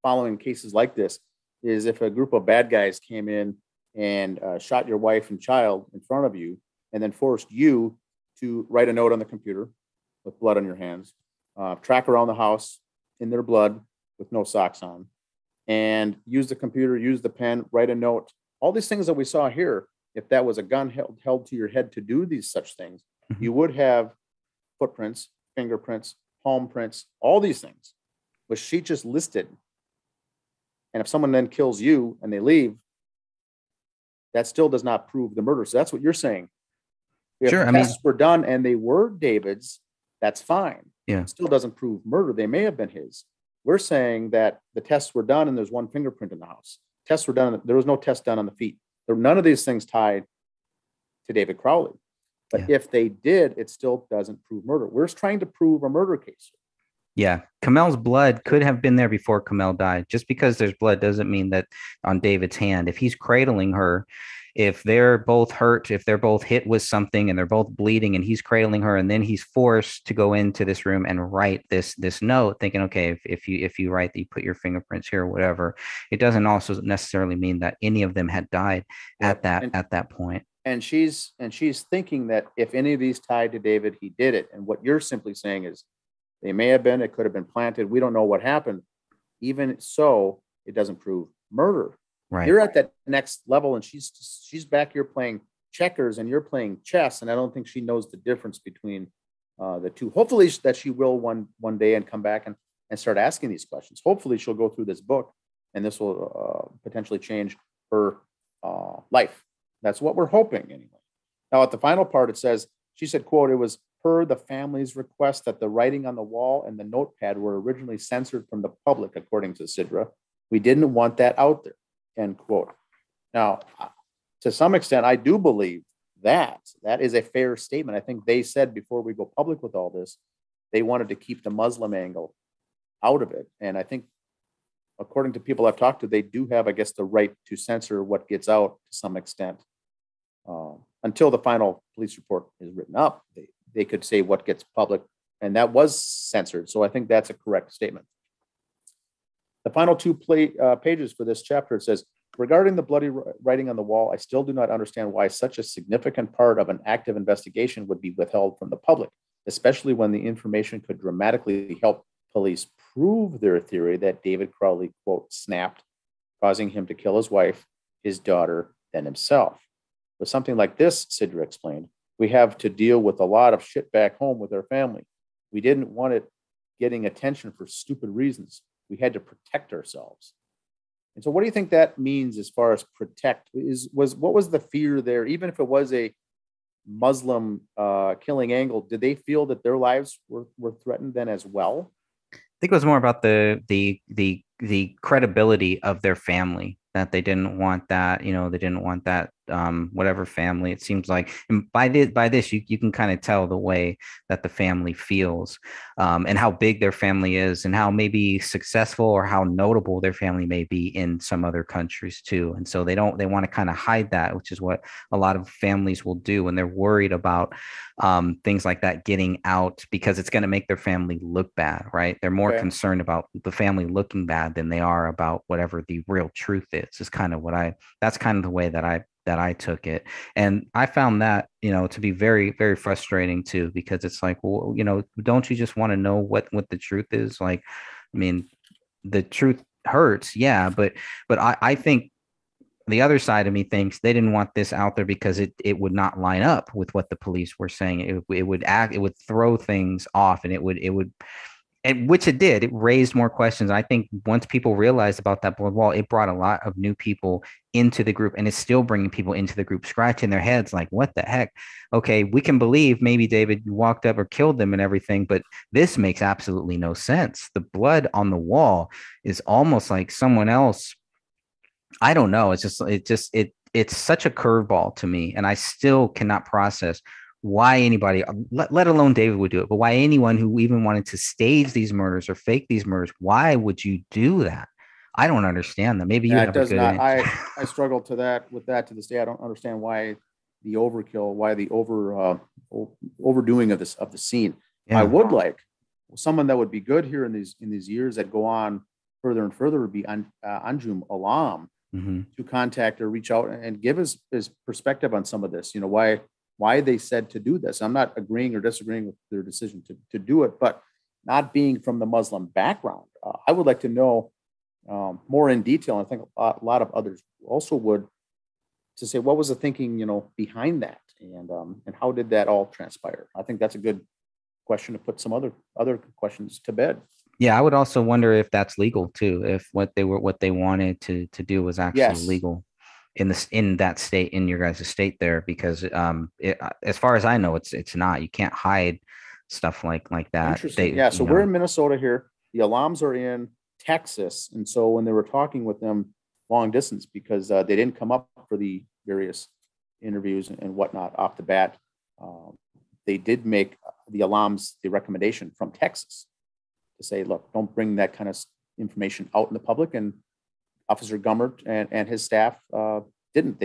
following cases like this, is if a group of bad guys came in and shot your wife and child in front of you and then forced you to write a note on the computer with blood on your hands, track around the house in their blood with no socks on, and use the computer, use the pen, write a note. All these things that we saw here, if that was a gun held to your head to do these such things, you would have footprints, fingerprints, palm prints, all these things, but she just listed. And if someone then kills you and they leave, that still does not prove the murder. So that's what you're saying. If tests were done and they were David's, that's fine. Yeah. It still doesn't prove murder. They may have been his. We're saying that the tests were done and there's one fingerprint in the house. Tests were done. There was no test done on the feet. There were none of these things tied to David Crowley. But if they did, it still doesn't prove murder. We're trying to prove a murder case. Yeah, Komel's blood could have been there before Komel died. Just because there's blood doesn't mean that on David's hand. If he's cradling her, if they're both hurt, if they're both hit with something and they're both bleeding and he's cradling her and then he's forced to go into this room and write this note thinking, okay, if you write that you put your fingerprints here or whatever, it doesn't also necessarily mean that any of them had died Right. at that point. And she's thinking that if any of these tied to David, he did it. And what you're simply saying is they may have been, it could have been planted. We don't know what happened. Even so, it doesn't prove murder. Right. You're at that next level, and she's back here playing checkers, and you're playing chess. And I don't think she knows the difference between the two. Hopefully, that she will one day and come back and start asking these questions. Hopefully, she'll go through this book, and this will potentially change her life. That's what we're hoping, anyway. Now, at the final part, it says she said, "quote It was per the family's request that the writing on the wall and the notepad were originally censored from the public, according to Sidrah. We didn't want that out there." End quote. Now, to some extent, I do believe that is a fair statement. I think they said before we go public with all this, they wanted to keep the Muslim angle out of it. And I think, according to people I've talked to, they do have, I guess, the right to censor what gets out to some extent. Until the final police report is written up, they could say what gets public, and that was censored. So I think that's a correct statement. The final two pages for this chapter, it says, regarding the bloody writing on the wall, I still do not understand why such a significant part of an active investigation would be withheld from the public, especially when the information could dramatically help police prove their theory that David Crowley, quote, snapped, causing him to kill his wife, his daughter, then himself. With something like this, Sidrah explained, we have to deal with a lot of shit back home with our family. We didn't want it getting attention for stupid reasons. We had to protect ourselves. And so what do you think that means as far as protect? What was the fear there? Even if it was a Muslim killing angle, did they feel that their lives were threatened then as well? I think it was more about the credibility of their family, that they didn't want that, they didn't want that whatever family. It seems like, and by this you can kind of tell the way that the family feels, and how big their family is, and how maybe successful or how notable their family may be in some other countries too. And so they want to kind of hide that, which is what a lot of families will do when they're worried about things like that getting out, because it's going to make their family look bad, right? They're more concerned about the family looking bad than they are about whatever the real truth is kind of that's kind of the way that I took it. And I found that, to be very, very frustrating too, because it's like, well, don't you just want to know what the truth is? Like, I mean, the truth hurts. Yeah. But I think the other side of me thinks they didn't want this out there because it would not line up with what the police were saying. It would throw things off, and it would, and which it did. It raised more questions. I think once people realized about that blood wall, it brought a lot of new people into the group, and it's still bringing people into the group, scratching their heads like, what the heck? Okay, we can believe maybe David walked up or killed them and everything, but this makes absolutely no sense. The blood on the wall is almost like someone else. I don't know. It's such a curveball to me, and I still cannot process why anybody, let alone David, would do it, but why anyone who even wanted to stage these murders or fake these murders, why would you do that? I don't understand that. Maybe you have a good answer. I struggle with that to this day. I don't understand why the overkill, why the overdoing of the scene. Yeah. I would like someone that would be good here in these years that go on further and further would be Anjum Alam, to contact or reach out and give his perspective on some of this. Why they said to do this. I'm not agreeing or disagreeing with their decision to do it, but not being from the Muslim background, I would like to know more in detail. I think a lot of others also would, to say what was the thinking, behind that, and how did that all transpire? I think that's a good question to put some other questions to bed. Yeah, I would also wonder if that's legal too. If what they wanted to do was actually legal in that state, in your guys' state there, because as far as I know, it's not. You can't hide stuff like that. Interesting. So we're in Minnesota here. The Alams are in Texas, and so when they were talking with them long distance, because they didn't come up for the various interviews and whatnot off the bat, they did make the Alams the recommendation from Texas. to say, look, don't bring that kind of information out in the public. And Officer Gummert and his staff didn't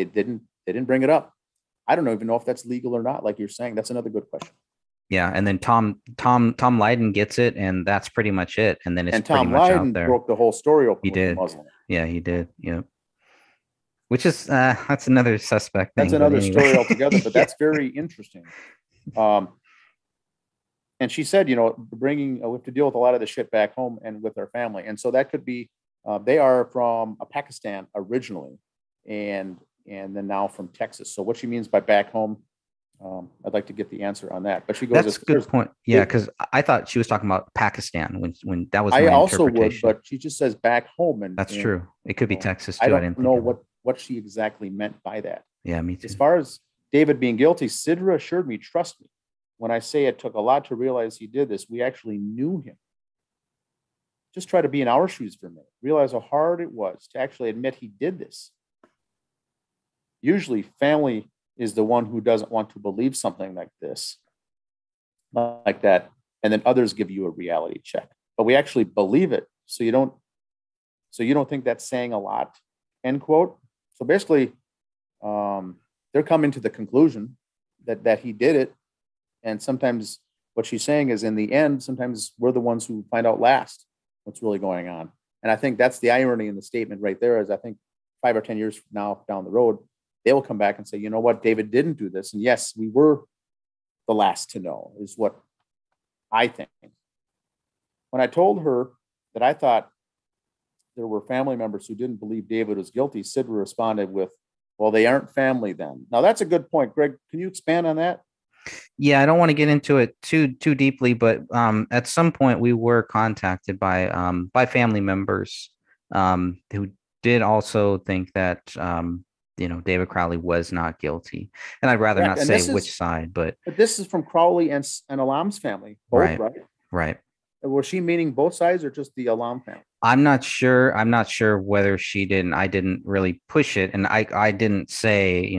bring it up. I don't even know if that's legal or not. Like you're saying, that's another good question. Yeah, and then Tom Lydon gets it, and that's pretty much it. And then it's and Tom pretty much Lydon out there. Broke the whole story open. He did. Muslim. Yeah, he did. Yeah. Which is that's another suspect thing. That's another story altogether. But that's very interesting. And she said, we have to deal with a lot of the shit back home and with our family. And so that could be, they are from Pakistan originally, and then now from Texas. So what she means by back home, I'd like to get the answer on that. But she goes, that's a good point. Yeah, because I thought she was talking about Pakistan when that was my I also would, interpretation. but she just says back home. And that's true. It could be Texas too. I don't know what she exactly meant by that. Yeah, me too. As far as David being guilty, Sidrah assured me, trust me, when I say it took a lot to realize he did this, we actually knew him. Just try to be in our shoes for a minute. Realize how hard it was to actually admit he did this. Usually family is the one who doesn't want to believe something like this, like that, and then others give you a reality check. But we actually believe it, so you don't think that's saying a lot, end quote. So basically, they're coming to the conclusion that he did it. And sometimes what she's saying is, in the end, sometimes we're the ones who find out last what's really going on. And I think that's the irony in the statement right there, is I think 5 or 10 years from now down the road, they will come back and say, you know what, David didn't do this. And yes, we were the last to know, is what I think. When I told her that I thought there were family members who didn't believe David was guilty, Sidrah responded with, well, they aren't family then. Now, that's a good point. Greg, can you expand on that? Yeah, I don't want to get into it too deeply, but at some point we were contacted by family members who did also think that David Crowley was not guilty, and I'd rather not say which side. But this is from Crowley and Alam's family, both, right? Right. Was she meaning both sides or just the Alam family? I'm not sure. I'm not sure whether she did. I didn't really push it. And I didn't say,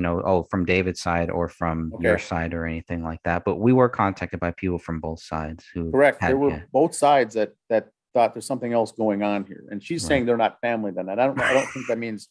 from David's side or from your side or anything like that. But we were contacted by people from both sides who there were both sides that thought there's something else going on here. And she's saying they're not family then. And I don't think that means,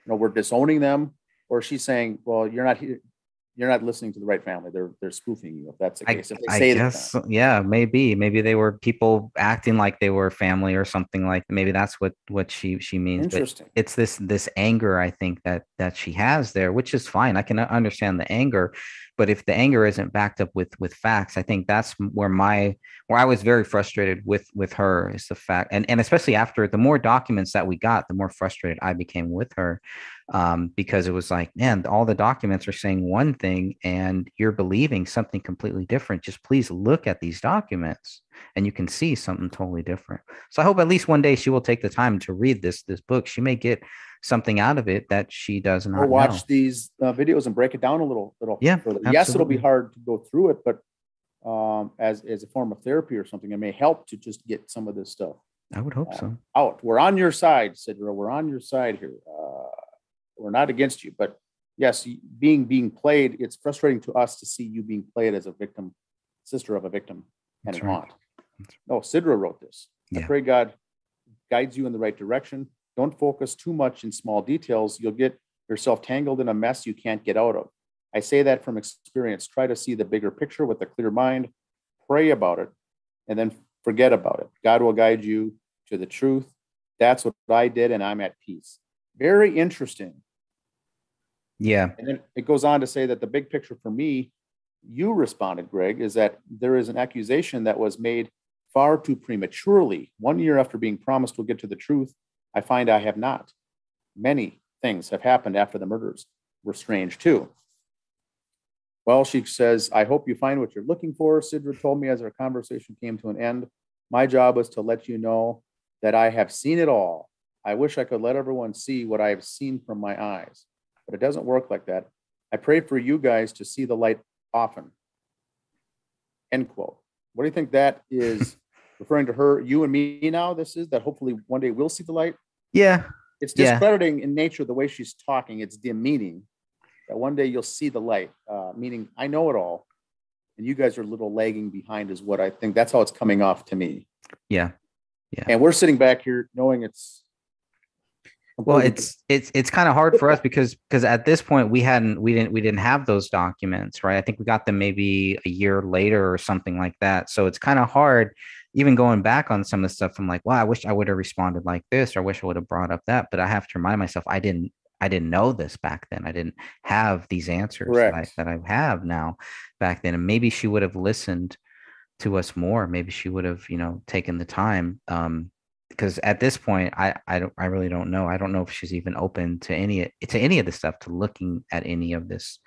we're disowning them, or she's saying, well, you're not listening to the right family. They're spoofing you, if that's the case. If they say guess, yeah, maybe they were people acting like they were family or something like. Maybe that's what she means. Interesting. But it's this anger, I think, that she has there, which is fine. I can understand the anger, but if the anger isn't backed up with facts, I think that's where I was very frustrated with her, is the fact, and especially after the more documents that we got, the more frustrated I became with her. Because it was like, man, all the documents are saying one thing and you're believing something completely different. Just please look at these documents and you can see something totally different. So I hope at least one day she will take the time to read this book. She may get something out of it that she does not watch these videos and break it down a little yeah, further. Yes, it'll be hard to go through it, but as a form of therapy or something, it may help to just get some of this stuff. I would hope so. Out. We're on your side, Sidrah. We're on your side here. We're not against you, but yes, being played, it's frustrating to us to see you being played as a victim, sister of a victim, and an aunt. No, Sidrah wrote this. I pray God guides you in the right direction. Don't focus too much in small details. You'll get yourself tangled in a mess you can't get out of. I say that from experience. Try to see the bigger picture with a clear mind, pray about it, and then forget about it. God will guide you to the truth. That's what I did, and I'm at peace. Very interesting. Yeah. And then it goes on to say that the big picture for me, you responded, Greg, is that there is an accusation that was made far too prematurely. 1 year after being promised we'll get to the truth, I find I have not. Many things have happened after the murders were strange too. Well, she says, I hope you find what you're looking for. Sidrah told me as our conversation came to an end, my job was to let you know that I have seen it all. I wish I could let everyone see what I have seen from my eyes. But it doesn't work like that. I pray for you guys to see the light often. End quote. What do you think that is referring to her, you and me now? This is that hopefully one day we'll see the light? Yeah. It's discrediting in nature the way she's talking. It's demeaning that one day you'll see the light, meaning I know it all. And you guys are a little lagging behind is what I think. That's how it's coming off to me. Yeah. Yeah. And we're sitting back here knowing it's well, it's kind of hard for us because at this point we didn't have those documents, right? I think we got them maybe a year later or something like that. So it's kind of hard even going back on some of the stuff. I'm like, wow, I wish I would have responded like this, or I wish I would have brought up that. But I have to remind myself I didn't know this back then. I didn't have these answers that I have now back then. And maybe she would have listened to us more. Maybe she would have, taken the time. Because at this point, I really don't know. I don't know if she's even open to any of this stuff, to looking at any of this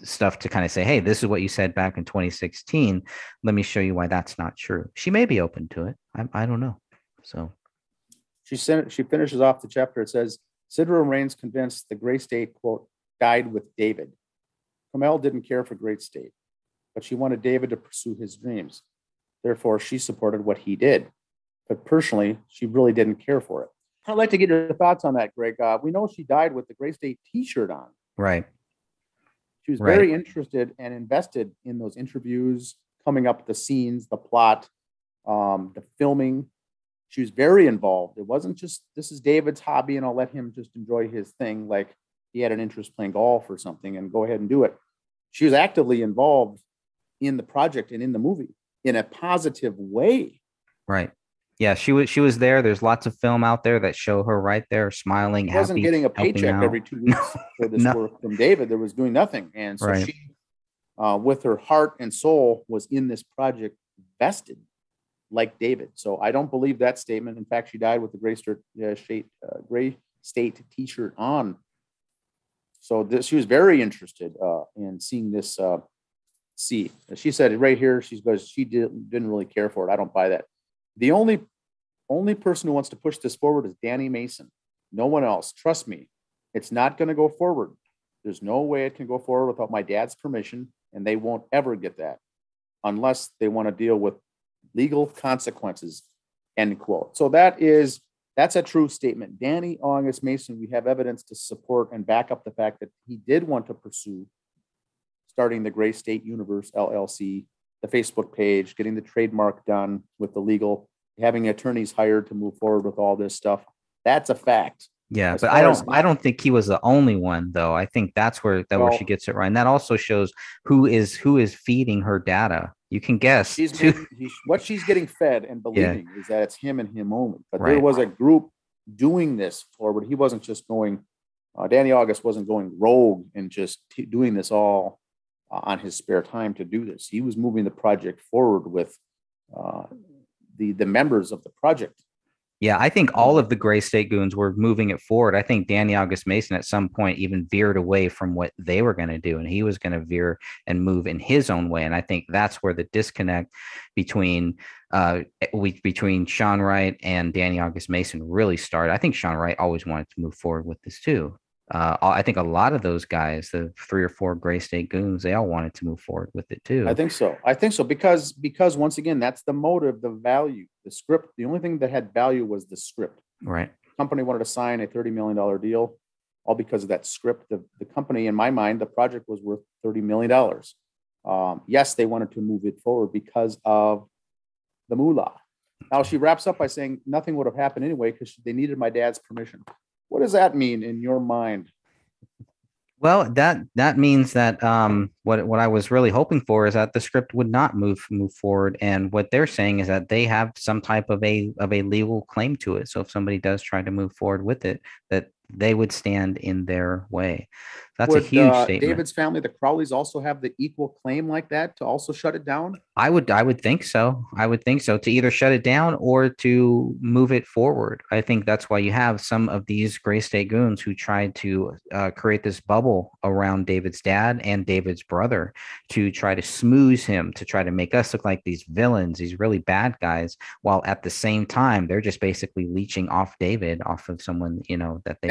stuff to kind of say, hey, this is what you said back in 2016. Let me show you why that's not true. She may be open to it. I don't know. So she finishes off the chapter. It says, Sidrah remains convinced the Gray State, quote, died with David. Komel didn't care for Great State, but she wanted David to pursue his dreams. Therefore, she supported what he did. But personally, she really didn't care for it. I'd like to get your thoughts on that, Greg. We know she died with the Gray State t-shirt on. Right. She was very interested and invested in those interviews, coming up with the scenes, the plot, the filming. She was very involved. It wasn't just, this is David's hobby and I'll let him just enjoy his thing. Like he had an interest playing golf or something and go ahead and do it. She was actively involved in the project and in the movie in a positive way. Right. Yeah, she was there. There's lots of film out there that show her right there, smiling, happy. Wasn't getting a paycheck every 2 weeks for this work from David. There was doing nothing, and so she, with her heart and soul, was in this project vested, like David. So I don't believe that statement. In fact, she died with the Gray State T-shirt on. So she was very interested in seeing this. She said right here, she didn't really care for it. I don't buy that. The only person who wants to push this forward is Danny Mason. No one else. Trust me, it's not going to go forward. There's no way it can go forward without my dad's permission, and they won't ever get that unless they want to deal with legal consequences, end quote. So that's a true statement. Danny August Mason, we have evidence to support and back up the fact that he did want to pursue starting the Gray State Universe LLC, the Facebook page, getting the trademark done with the legal, having attorneys hired to move forward with all this stuff. That's a fact. Yeah, but I don't think he was the only one, though. I think that's where she gets it right, and that also shows who is feeding her data. You can guess what she's getting fed and believing is that it's him and him only. But there was a group doing this forward. He wasn't just going. Danny August wasn't going rogue and just doing this all on his spare time to do this. He was moving the project forward with the members of the project. Yeah, I think all of the Gray State Goons were moving it forward. I think Danny August Mason at some point even veered away from what they were going to do, and he was going to veer and move in his own way. And I think that's where the disconnect between Sean Wright and Danny August Mason really started. I think Sean Wright always wanted to move forward with this too. I think a lot of those guys, the 3 or 4 Gray State Goons, they all wanted to move forward with it too. I think so because once again, that's the motive, the value, the script. The only thing that had value was the script. Right. The company wanted to sign a $30 million deal, all because of that script. The company, in my mind, the project was worth $30 million. Yes, they wanted to move it forward because of the moolah. Now she wraps up by saying nothing would have happened anyway because they needed my dad's permission. What does that mean in your mind? Well, that means that what I was really hoping for is that the script would not move forward, and what they're saying is that they have some type of a legal claim to it. So if somebody does try to move forward with it, that they would stand in their way. That's a huge statement. David's family, the Crowleys, also have the equal claim like that to also shut it down? I would think so. I would think so, to either shut it down or to move it forward. I think that's why you have some of these Gray State Goons who tried to create this bubble around David's dad and David's brother to try to smooth him, to try to make us look like these villains, these really bad guys, while at the same time they're just basically leeching off David, off of someone, that they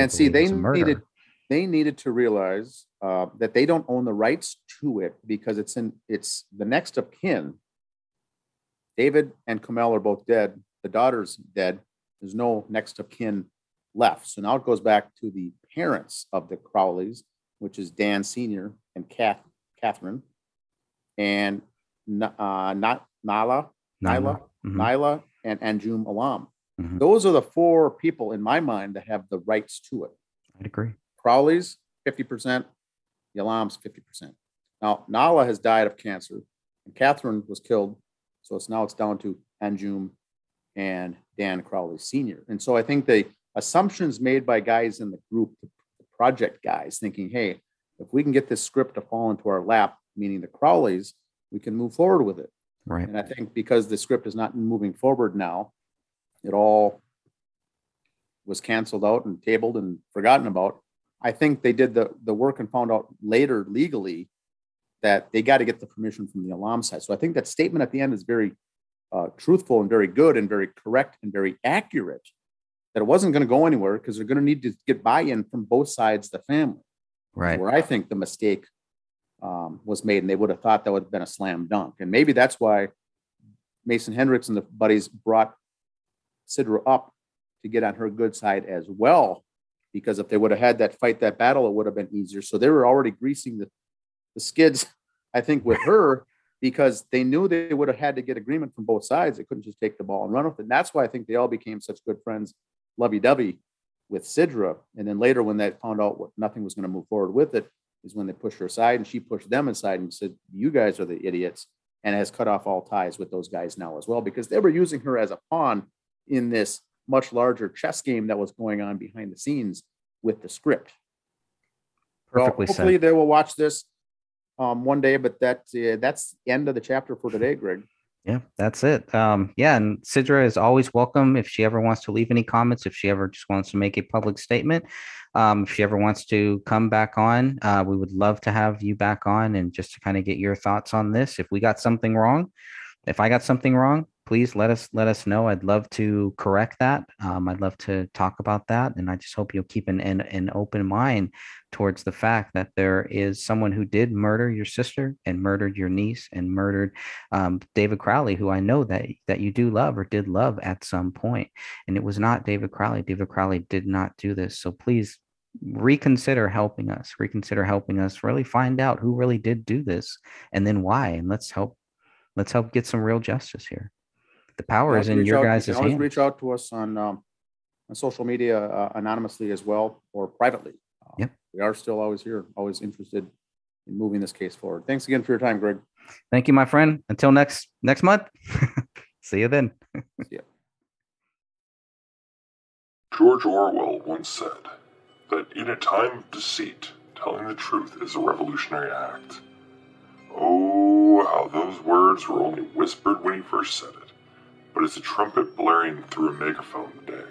they needed to realize that they don't own the rights to it because it's the next of kin. David and Komel are both dead. The daughter's dead. There's no next of kin left. So now it goes back to the parents of the Crowleys, which is Dan Sr. and Catherine, and Nyla and Anjum Alam. Mhm. Those are the four people in my mind that have the rights to it. I'd agree. Crowley's 50%, the Alam's 50%. Now, Nala has died of cancer, and Catherine was killed. So it's down to Anjum and Dan Crowley Sr. And so I think the assumptions made by guys in the group, the project guys, thinking, hey, if we can get this script to fall into our lap, meaning the Crowleys, we can move forward with it. Right. And I think because the script is not moving forward now, it all was canceled out and tabled and forgotten about. I think they did the work and found out later legally that they got to get the permission from the Alam side. So I think that statement at the end is very truthful and very good and very correct and very accurate, that it wasn't going to go anywhere because they're going to need to get buy-in from both sides of the family. Right. Where I think the mistake was made, and they would have thought that would have been a slam dunk. And maybe that's why Mason Hendricks and the buddies brought Sidrah up to get on her good side as well, because if they would have had that battle, it would have been easier. So they were already greasing the skids, I think, with her, because they knew they would have had to get agreement from both sides. They couldn't just take the ball and run with it. And that's why I think they all became such good friends, lovey-dovey, with Sidrah. And then later, when they found out nothing was going to move forward with it, is when they pushed her aside, and she pushed them aside and said, you guys are the idiots, and has cut off all ties with those guys now as well, because they were using her as a pawn in this much larger chess game that was going on behind the scenes with the script. Perfectly well, hopefully said. they will watch this one day, but that's the end of the chapter for today, Greg. Yeah, that's it. Yeah, and Sidrah is always welcome if she ever wants to leave any comments, if she ever just wants to make a public statement. If she ever wants to come back on, we would love to have you back on and just to kind of get your thoughts on this. If I got something wrong, please let us know. I'd love to correct that. I'd love to talk about that. And I just hope you'll keep an open mind towards the fact that there is someone who did murder your sister and murdered your niece and murdered David Crowley, who I know that you do love or did love at some point. And it was not David Crowley. David Crowley did not do this. So please reconsider helping us, really find out who really did do this and then why. And let's help get some real justice here. The power is in your guys' hands. You can always reach out to us on social media anonymously as well, or privately. Yep. We are still always here, always interested in moving this case forward. Thanks again for your time, Greg. Thank you, my friend. Until next month. See you then. See ya. George Orwell once said that in a time of deceit, telling the truth is a revolutionary act. Oh, how those words were only whispered when he first said it, but it's a trumpet blaring through a megaphone today.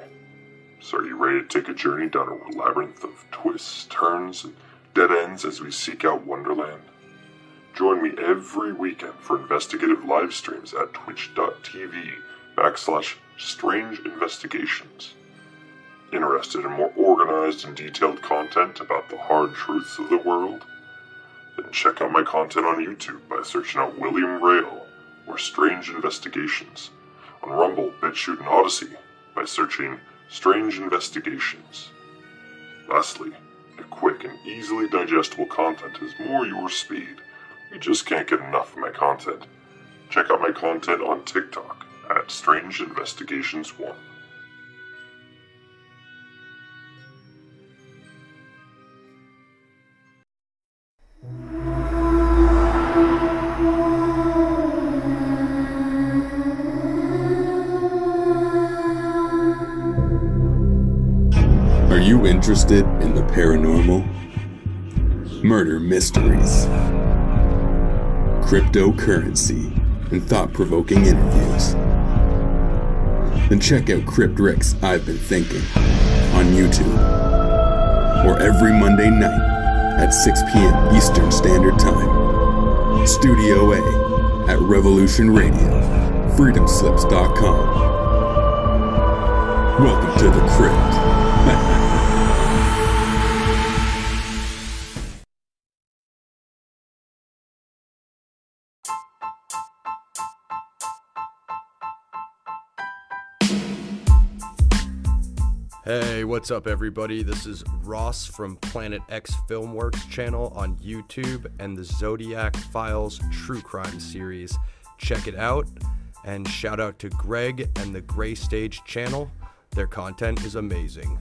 So are you ready to take a journey down a labyrinth of twists, turns, and dead ends as we seek out Wonderland? Join me every weekend for investigative live streams at twitch.tv/Strange Investigations. Interested in more organized and detailed content about the hard truths of the world? Then check out my content on YouTube by searching out William Rail or Strange Investigations, on Rumble, BitChute, and Odyssey by searching Strange Investigations. Lastly, if quick and easily digestible content is more your speed, you just can't get enough of my content. Check out my content on TikTok at Strange Investigations 1. Are you interested in the paranormal, murder mysteries, cryptocurrency, and thought-provoking interviews? Then check out Crypt Rick's I've Been Thinking on YouTube, or every Monday night at 6 p.m. Eastern Standard Time. Studio A at Revolution Radio, freedomslips.com. Welcome to the Crypt. Hey, what's up everybody? This is Ross from Planet X Filmworks channel on YouTube and the Zodiac Files True Crime series. Check it out. And shout out to Greg and the Gray Stage channel. Their content is amazing.